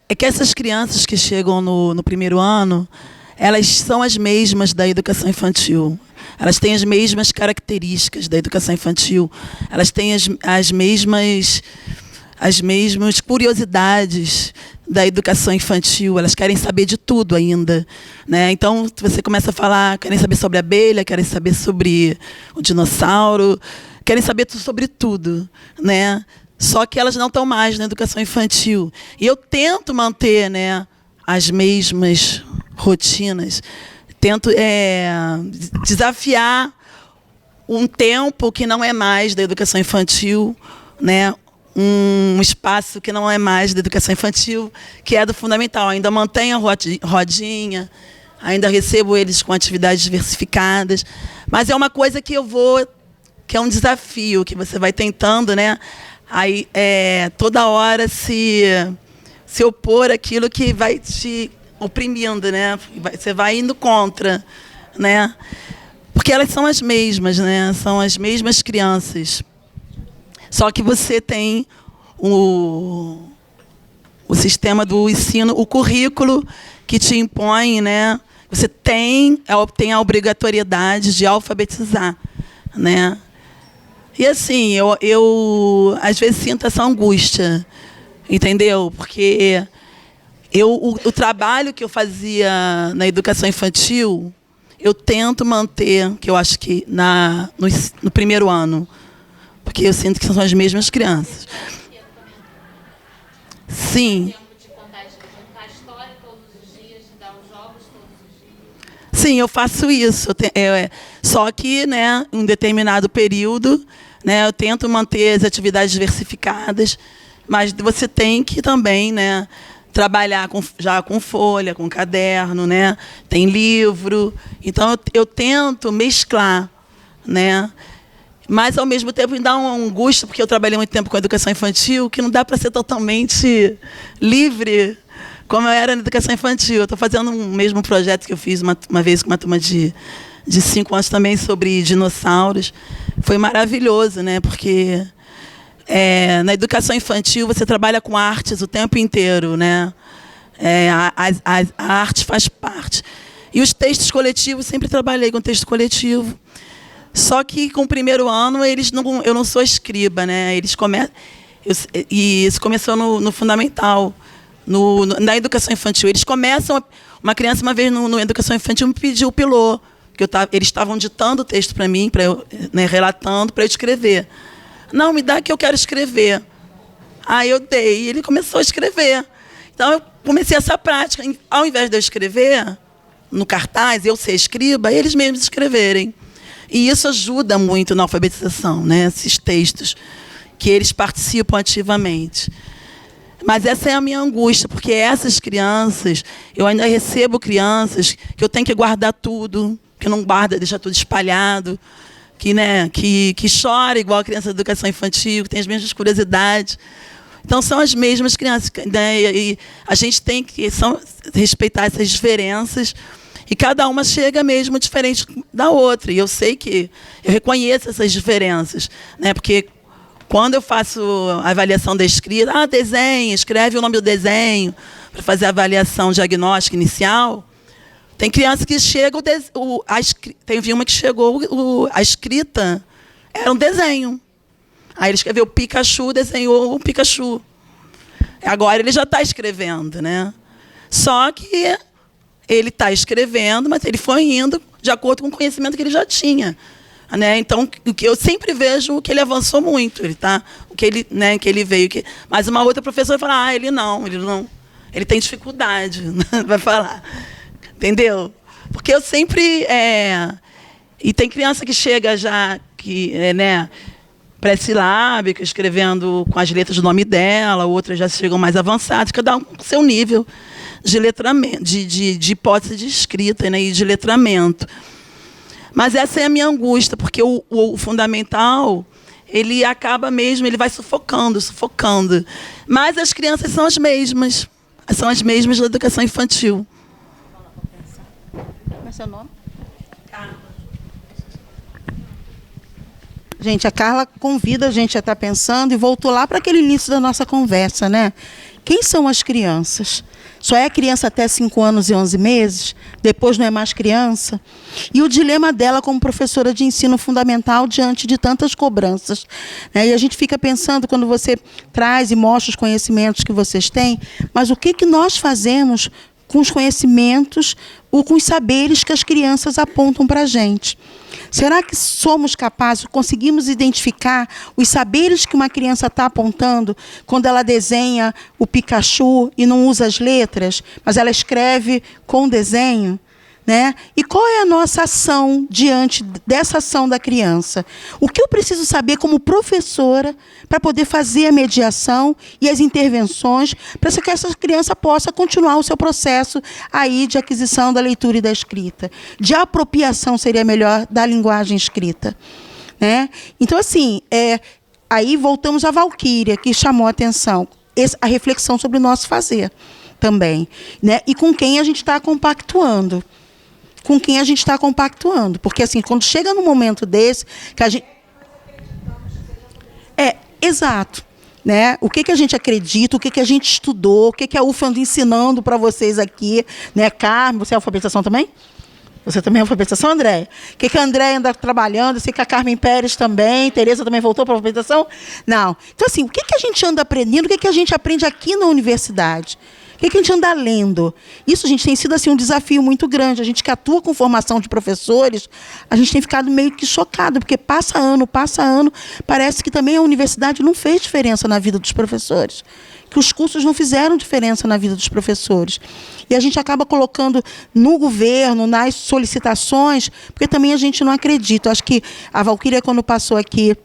é que essas crianças que chegam no primeiro ano, elas são as mesmas da educação infantil. Elas têm as mesmas características da educação infantil. Elas têm as mesmas curiosidades da educação infantil. Elas querem saber de tudo ainda, né? Então, você começa a falar, querem saber sobre a abelha, querem saber sobre o dinossauro, querem saber sobre tudo, né? Só que elas não estão mais na educação infantil. E eu tento manter, né, as mesmas rotinas. Tento desafiar um tempo que não é mais da educação infantil, né? Um espaço que não é mais da educação infantil, que é do fundamental. Ainda mantenho a rodinha, ainda recebo eles com atividades diversificadas, mas é uma coisa que que é um desafio, que você vai tentando, né? Aí, toda hora se opor àquilo que vai te oprimindo, né? Você vai indo contra, né? Porque elas são as mesmas, né? São as mesmas crianças. Só que você tem o sistema do ensino, o currículo que te impõe, né? Você tem a obrigatoriedade de alfabetizar, né? E assim, eu às vezes sinto essa angústia, entendeu? Porque o trabalho que eu fazia na educação infantil, eu tento manter, que eu acho que no primeiro ano, porque eu sinto que são as mesmas crianças. Sim. Sim, eu faço isso. Só que, né, em um determinado período, né, eu tento manter as atividades diversificadas, mas você tem que também, né, trabalhar já com folha, com caderno, né? Tem livro. Então, eu tento mesclar, né? Mas, ao mesmo tempo, me dá uma angústia, porque eu trabalhei muito tempo com a educação infantil, que não dá para ser totalmente livre como eu era na educação infantil. Eu estou fazendo um mesmo projeto que eu fiz uma vez com uma turma de 5 anos também, sobre dinossauros. Foi maravilhoso, né? Porque na educação infantil você trabalha com artes o tempo inteiro, né? A arte faz parte. E os textos coletivos, sempre trabalhei com texto coletivo. Só que com o primeiro ano eu não sou escriba, né? E isso começou no fundamental, na educação infantil. Eles começam, uma criança uma vez na educação infantil me pediu o pilô, eles estavam ditando o texto para mim, né, relatando para eu escrever. Não, me dá que eu quero escrever. Aí eu dei, e ele começou a escrever. Então eu comecei essa prática. Ao invés de eu escrever no cartaz, eu ser escriba, eles mesmos escreverem. E isso ajuda muito na alfabetização, né? Esses textos, que eles participam ativamente. Mas essa é a minha angústia, porque essas crianças, eu ainda recebo crianças que eu tenho que guardar tudo, que não guarda, deixa tudo espalhado, que chora igual a criança da educação infantil, que tem as mesmas curiosidades. Então, são as mesmas crianças, né? E a gente tem que respeitar essas diferenças. E cada uma chega mesmo diferente da outra. E eu sei que eu reconheço essas diferenças, né? Porque quando eu faço a avaliação da escrita, desenho, escreve o nome do desenho para fazer a avaliação diagnóstica inicial. Tem criança que chega, teve uma que chegou, a escrita era um desenho. Aí ele escreveu Pikachu, desenhou o Pikachu. Agora ele já está escrevendo, né? Só que ele está escrevendo, mas ele foi indo de acordo com o conhecimento que ele já tinha, né? Então, o que eu sempre vejo que ele avançou muito, o que ele, né, que ele veio. Mas uma outra professora fala, ele não, ele tem dificuldade, vai falar, entendeu? Porque eu sempre e tem criança que chega já né, pré-silábica, escrevendo com as letras do nome dela, outras já chegam mais avançadas, cada um com seu nível de letramento, de hipótese de escrita, né, e de letramento. Mas essa é a minha angústia, porque o fundamental, ele acaba mesmo, ele vai sufocando. Mas as crianças são as mesmas da educação infantil. Como é seu nome? Carla. Gente, a Carla convida a gente a estar pensando e voltou lá para aquele início da nossa conversa, né? Quem são as crianças? Só é criança até 5 anos e 11 meses? Depois não é mais criança? E o dilema dela como professora de ensino fundamental diante de tantas cobranças, né? E a gente fica pensando, quando você traz e mostra os conhecimentos que vocês têm, mas o que nós fazemos com os conhecimentos ou com os saberes que as crianças apontam para a gente? Será que somos capazes, conseguimos identificar os saberes que uma criança está apontando quando ela desenha o Pikachu e não usa as letras, mas ela escreve com desenho? Né? E qual é a nossa ação diante dessa ação da criança? O que eu preciso saber como professora para poder fazer a mediação e as intervenções para que essa criança possa continuar o seu processo aí de aquisição da leitura e da escrita? De apropriação, seria melhor, da linguagem escrita. Né? Então, assim, aí voltamos à Valquíria, que chamou a atenção, a reflexão sobre o nosso fazer também. Né? E com quem a gente está compactuando. Porque, assim, quando chega num momento desse, que a gente... Exato. Né? O que a gente acredita, o que a gente estudou, o que a UFA anda ensinando para vocês aqui. Né? Carmen, você é alfabetização também? Você também é alfabetização, Andréia? O que a Andréia anda trabalhando? Eu sei que a Carmen Pérez também. Tereza também voltou para a alfabetização? Não. Então, assim, o que a gente anda aprendendo, o que a gente aprende aqui na universidade? O que a gente anda lendo? Isso, gente, tem sido assim, um desafio muito grande. A gente que atua com formação de professores, a gente tem ficado meio que chocado, porque passa ano, parece que também a universidade não fez diferença na vida dos professores. Que os cursos não fizeram diferença na vida dos professores. E a gente acaba colocando no governo, nas solicitações, porque também a gente não acredita. Eu acho que a Valquíria, quando passou aqui,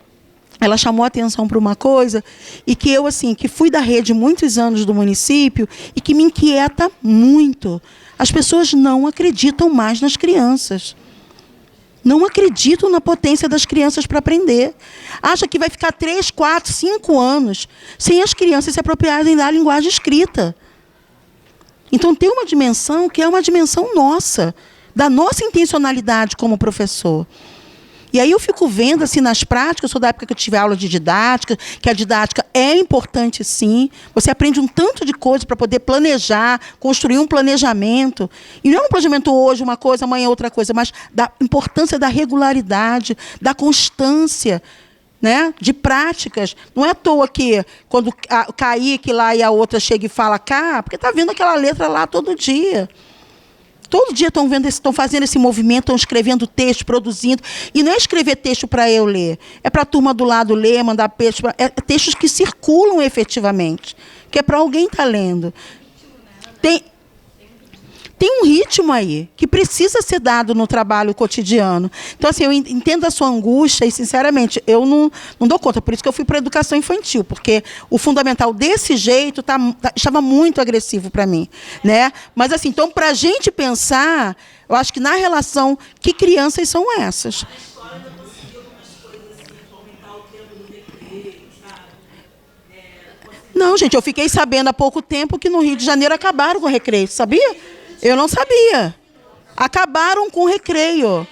ela chamou a atenção para uma coisa, e que eu, assim, que fui da rede muitos anos do município, e que me inquieta muito. As pessoas não acreditam mais nas crianças. Não acreditam na potência das crianças para aprender. Acha que vai ficar 3, 4, 5 anos sem as crianças se apropriarem da linguagem escrita. Então, tem uma dimensão que é uma dimensão nossa, da nossa intencionalidade como professor. E aí eu fico vendo, assim, nas práticas, eu sou da época que eu tive aula de didática, que a didática é importante, sim. Você aprende um tanto de coisa para poder planejar, construir um planejamento. E não é um planejamento hoje uma coisa, amanhã outra coisa, mas da importância da regularidade, da constância, né, de práticas. Não é à toa que, quando o Kaique lá e a outra chega e fala cá, porque está vendo aquela letra lá todo dia. Todo dia estão fazendo esse movimento, estão escrevendo texto, produzindo. E não é escrever texto para eu ler. É para a turma do lado ler, mandar texto. É textos que circulam efetivamente. Que é para alguém estar lendo. Tem um ritmo aí que precisa ser dado no trabalho cotidiano. Então, assim, eu entendo a sua angústia e, sinceramente, eu não dou conta. Por isso que eu fui para a educação infantil, porque o fundamental desse jeito estava muito agressivo para mim. Né? Mas, assim, então, para a gente pensar, eu acho que na relação, que crianças são essas? Não, gente, eu fiquei sabendo há pouco tempo que no Rio de Janeiro acabaram com o recreio, sabia? Eu não sabia. Acabaram com o recreio.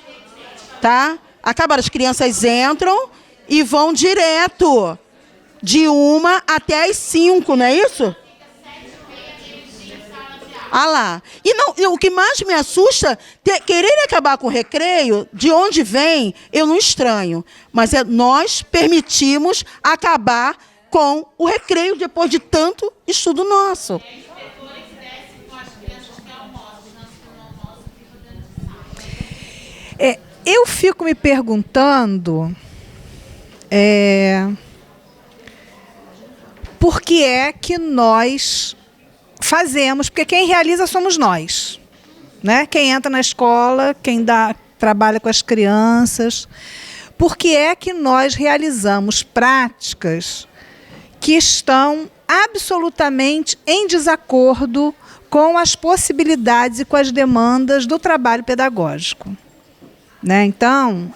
Tá? Acabaram. As crianças entram e vão direto. De 1 até as 5, não é isso? Ah lá. E não, o que mais me assusta, querer acabar com o recreio, de onde vem, eu não estranho. Mas nós permitimos acabar com o recreio depois de tanto estudo nosso. Eu fico me perguntando por que é que nós fazemos, porque quem realiza somos nós, né? Quem entra na escola, quem trabalha com as crianças. Por que é que nós realizamos práticas que estão absolutamente em desacordo com as possibilidades e com as demandas do trabalho pedagógico? Né? Então,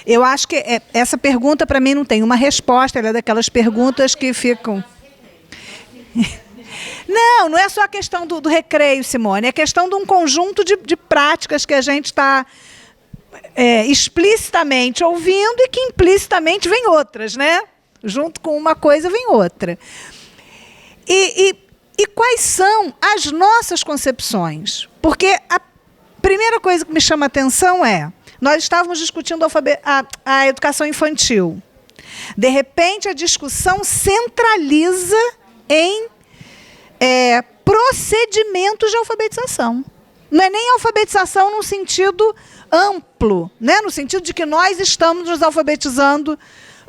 eu acho que essa pergunta, para mim, não tem uma resposta. Ela é daquelas perguntas que ficam... Não é só a questão do recreio, Simone. É questão de um conjunto de práticas que a gente está explicitamente ouvindo e que implicitamente vem outras, né? Junto com uma coisa vem outra. E quais são as nossas concepções? Porque a primeira coisa que me chama a atenção nós estávamos discutindo a educação infantil. De repente, a discussão centraliza em procedimentos de alfabetização. Não é nem alfabetização num sentido amplo, né? No sentido de que nós estamos nos alfabetizando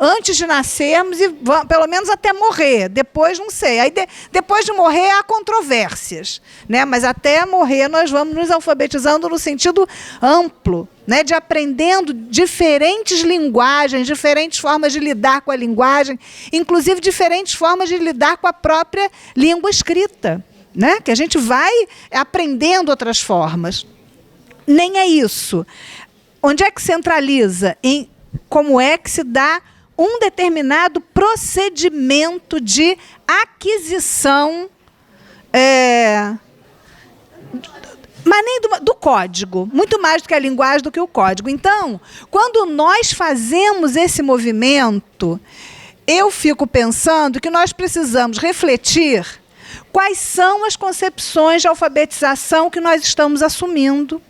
antes de nascermos e pelo menos até morrer. Depois, não sei. Aí, depois de morrer, há controvérsias, né? Mas até morrer, nós vamos nos alfabetizando no sentido amplo, né? De aprendendo diferentes linguagens, diferentes formas de lidar com a linguagem, inclusive diferentes formas de lidar com a própria língua escrita, né? Que a gente vai aprendendo outras formas. Nem é isso. Onde é que centraliza? Em como é que se dá um determinado procedimento de aquisição, mas nem do código, muito mais do que a linguagem, do que o código. Então, quando nós fazemos esse movimento, eu fico pensando que nós precisamos refletir quais são as concepções de alfabetização que nós estamos assumindo,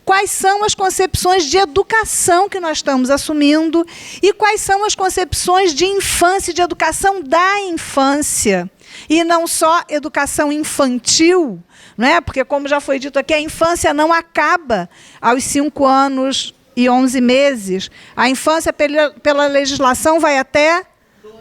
quais são as concepções de educação que nós estamos assumindo e quais são as concepções de infância e de educação da infância. E não só educação infantil, né? Porque, como já foi dito aqui, a infância não acaba aos 5 anos e 11 meses. A infância, pela legislação, vai até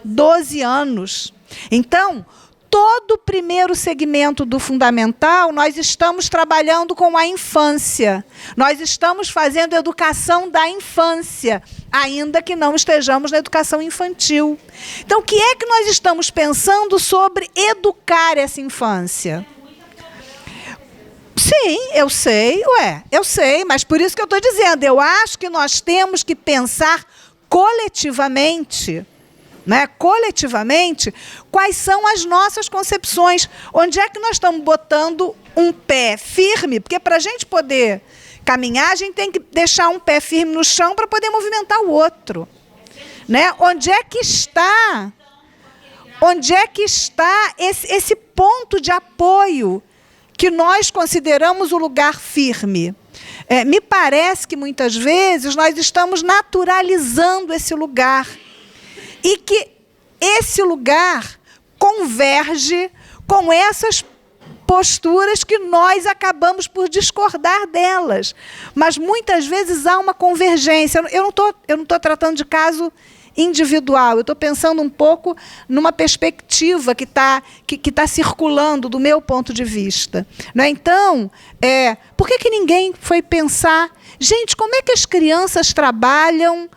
12 anos. Então, todo o primeiro segmento do fundamental, nós estamos trabalhando com a infância. Nós estamos fazendo educação da infância, ainda que não estejamos na educação infantil. Então, o que é que nós estamos pensando sobre educar essa infância? Sim, eu sei, mas por isso que eu estou dizendo, eu acho que nós temos que pensar coletivamente, né, coletivamente, quais são as nossas concepções, onde é que nós estamos botando um pé firme, porque para a gente poder caminhar, a gente tem que deixar um pé firme no chão para poder movimentar o outro. Né? Onde é que está esse ponto de apoio que nós consideramos o lugar firme? Me parece que muitas vezes nós estamos naturalizando esse lugar, e que esse lugar converge com essas posturas que nós acabamos por discordar delas. Mas muitas vezes há uma convergência. Eu não estou tratando de caso individual, eu estou pensando um pouco numa perspectiva que tá circulando do meu ponto de vista. Né? Então, por que ninguém foi pensar, gente, como é que as crianças trabalham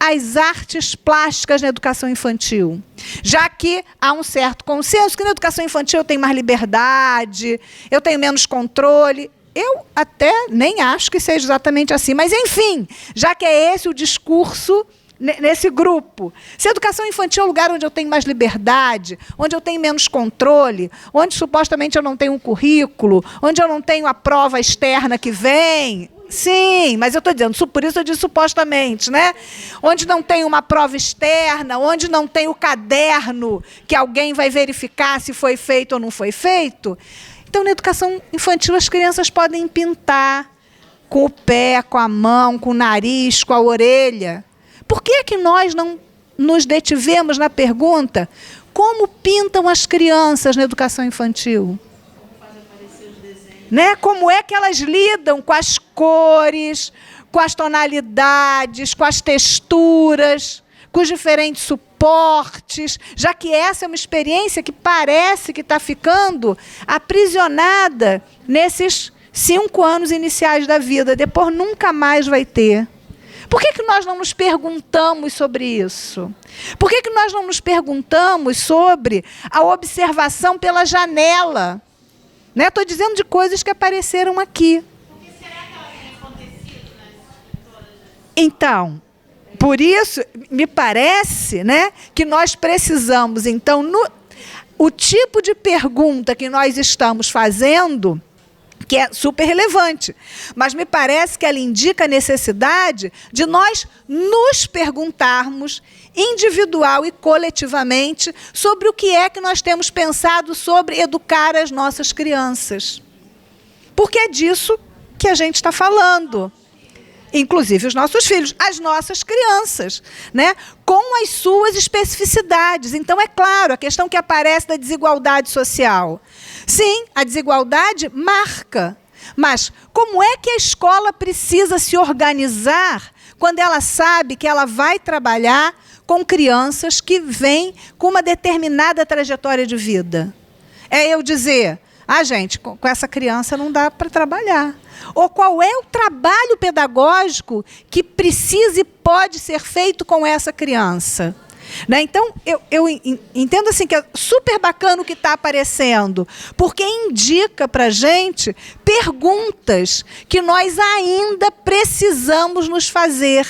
as artes plásticas na educação infantil? Já que há um certo consenso que na educação infantil eu tenho mais liberdade, eu tenho menos controle. Eu até nem acho que seja exatamente assim, mas, enfim, já que é esse o discurso nesse grupo. Se a educação infantil é um lugar onde eu tenho mais liberdade, onde eu tenho menos controle, onde supostamente eu não tenho um currículo, onde eu não tenho a prova externa que vem... Sim, mas eu estou dizendo, por isso eu disse supostamente, né? Onde não tem uma prova externa, onde não tem o caderno que alguém vai verificar se foi feito ou não foi feito. Então, na educação infantil, as crianças podem pintar com o pé, com a mão, com o nariz, com a orelha. Por que é que nós não nos detivemos na pergunta: como pintam as crianças na educação infantil? Né? Como é que elas lidam com as cores, com as tonalidades, com as texturas, com os diferentes suportes, já que essa é uma experiência que parece que está ficando aprisionada nesses 5 anos iniciais da vida, depois nunca mais vai ter. Por que nós não nos perguntamos sobre isso? Por que nós não nos perguntamos sobre a observação pela janela? Estou dizendo de coisas que apareceram aqui. Por que será que ela tem acontecido todas as... Então, por isso, me parece, né, que nós precisamos, então, o tipo de pergunta que nós estamos fazendo, que é super relevante, mas me parece que ela indica a necessidade de nós nos perguntarmos, individual e coletivamente, sobre o que é que nós temos pensado sobre educar as nossas crianças. Porque é disso que a gente está falando. Inclusive os nossos filhos, as nossas crianças, né? Com as suas especificidades. Então, é claro, a questão que aparece da desigualdade social. Sim, a desigualdade marca. Mas como é que a escola precisa se organizar quando ela sabe que ela vai trabalhar com crianças que vêm com uma determinada trajetória de vida? É eu dizer: gente, com essa criança não dá para trabalhar. Ou qual é o trabalho pedagógico que precisa e pode ser feito com essa criança? Né? Então, eu entendo assim que é super bacana o que está aparecendo, porque indica para a gente perguntas que nós ainda precisamos nos fazer.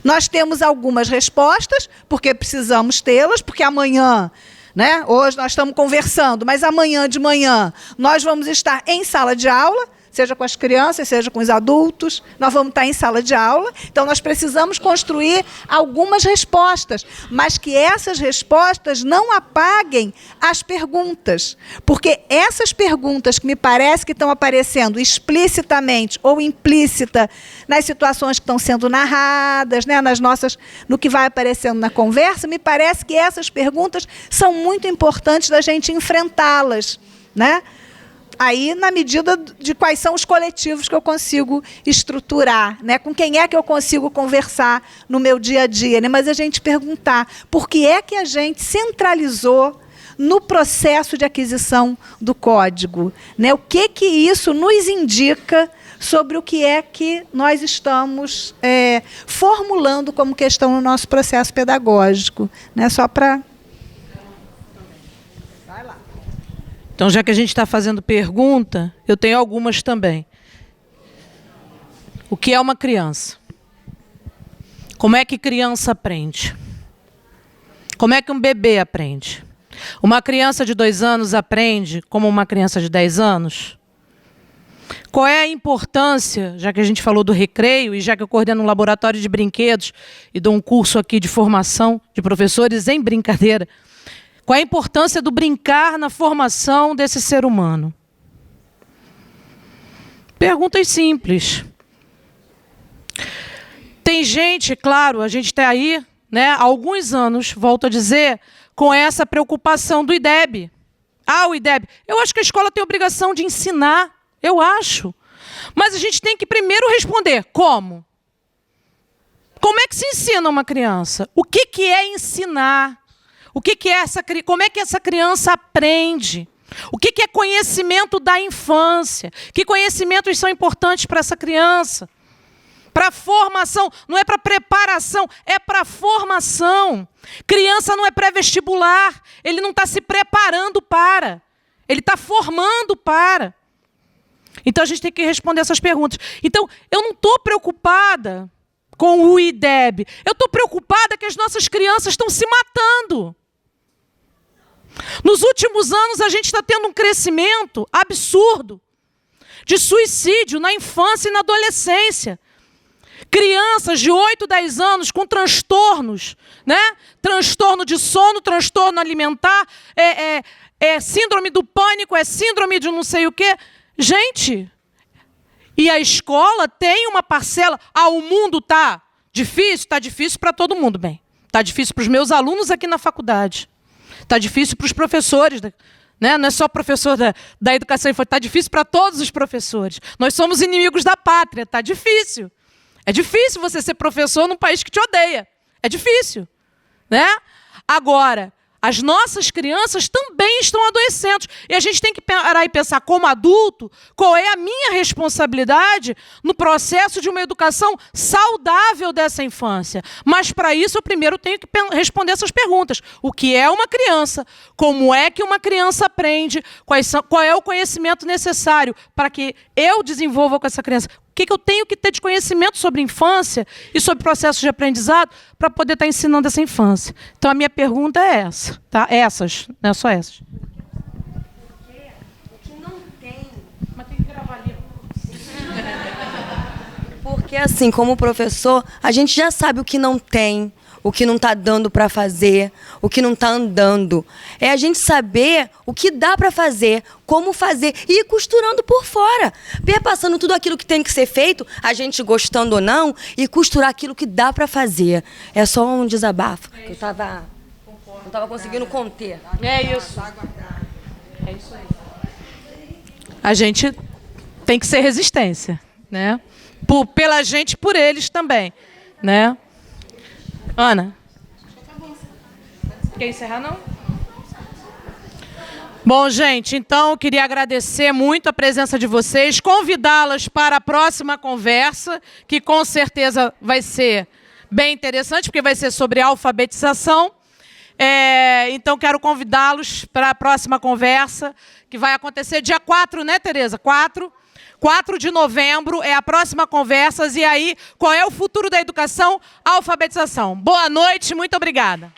Nós temos algumas respostas, porque precisamos tê-las, porque amanhã... Né? Hoje nós estamos conversando, mas amanhã de manhã nós vamos estar em sala de aula, seja com as crianças, seja com os adultos, nós vamos estar em sala de aula. Então, nós precisamos construir algumas respostas, mas que essas respostas não apaguem as perguntas. Porque essas perguntas que me parece que estão aparecendo explicitamente ou implícita nas situações que estão sendo narradas, né, no que vai aparecendo na conversa, me parece que essas perguntas são muito importantes da gente enfrentá-las, né? Aí, na medida de quais são os coletivos que eu consigo estruturar, né? Com quem é que eu consigo conversar no meu dia a dia, né? Mas a gente perguntar por que é que a gente centralizou no processo de aquisição do código, né? O que isso nos indica sobre o que é que nós estamos formulando como questão no nosso processo pedagógico, né? Só para... Então, já que a gente está fazendo pergunta, eu tenho algumas também. O que é uma criança? Como é que criança aprende? Como é que um bebê aprende? Uma criança de 2 anos aprende como uma criança de 10 anos? Qual é a importância, já que a gente falou do recreio, e já que eu coordeno um laboratório de brinquedos e dou um curso aqui de formação de professores em brincadeira, qual é a importância do brincar na formação desse ser humano? Perguntas simples. Tem gente, claro, a gente está aí, né, há alguns anos, volto a dizer, com essa preocupação do IDEB. O IDEB. Eu acho que a escola tem a obrigação de ensinar, eu acho. Mas a gente tem que primeiro responder, como? Como é que se ensina uma criança? O que é ensinar? Como é que essa criança aprende? O que é conhecimento da infância? Que conhecimentos são importantes para essa criança? Para formação, não é para preparação, é para formação. Criança não é pré-vestibular, ele não está se preparando para, ele está formando para. Então a gente tem que responder essas perguntas. Então, eu não estou preocupada com o IDEB, eu estou preocupada que as nossas crianças estão se matando. Nos últimos anos, a gente está tendo um crescimento absurdo de suicídio na infância e na adolescência. Crianças de 8, 10 anos com transtornos, né? Transtorno de sono, transtorno alimentar, é síndrome do pânico, é síndrome de não sei o quê. Gente, e a escola tem uma parcela. O mundo está difícil? Está difícil para todo mundo, bem. Está difícil para os meus alunos aqui na faculdade. Está difícil para os professores, né? Não é só professor da educação infantil, está difícil para todos os professores. Nós somos inimigos da pátria, está difícil. É difícil você ser professor num país que te odeia. É difícil, né? Agora, as nossas crianças também estão adoecendo. E a gente tem que parar e pensar, como adulto, qual é a minha responsabilidade no processo de uma educação saudável dessa infância. Mas, para isso, eu primeiro tenho que responder essas perguntas. O que é uma criança? Como é que uma criança aprende? Qual é o conhecimento necessário para que eu desenvolva com essa criança? O que eu tenho que ter de conhecimento sobre infância e sobre processos de aprendizado para poder estar ensinando essa infância? Então, a minha pergunta é essa, tá? Essas, não é só essas. O que não tem... Mas tem que gravar ali. Porque, assim, como professor, a gente já sabe o que não tem, o que não está dando para fazer, o que não está andando. É a gente saber o que dá para fazer, como fazer, e ir costurando por fora. Perpassando tudo aquilo que tem que ser feito, a gente gostando ou não, e costurar aquilo que dá para fazer. É só um desabafo, que eu não estava conseguindo conter. É isso. É isso aí. A gente tem que ser resistência, né? Pela gente e por eles também, né? Ana? Quer encerrar, não? Bom, gente, então eu queria agradecer muito a presença de vocês, convidá-las para a próxima conversa, que com certeza vai ser bem interessante, porque vai ser sobre alfabetização. Então, quero convidá-los para a próxima conversa, que vai acontecer dia 4, né, Tereza? 4 de novembro é a próxima conversa. E aí, qual é o futuro da educação? A alfabetização. Boa noite, muito obrigada.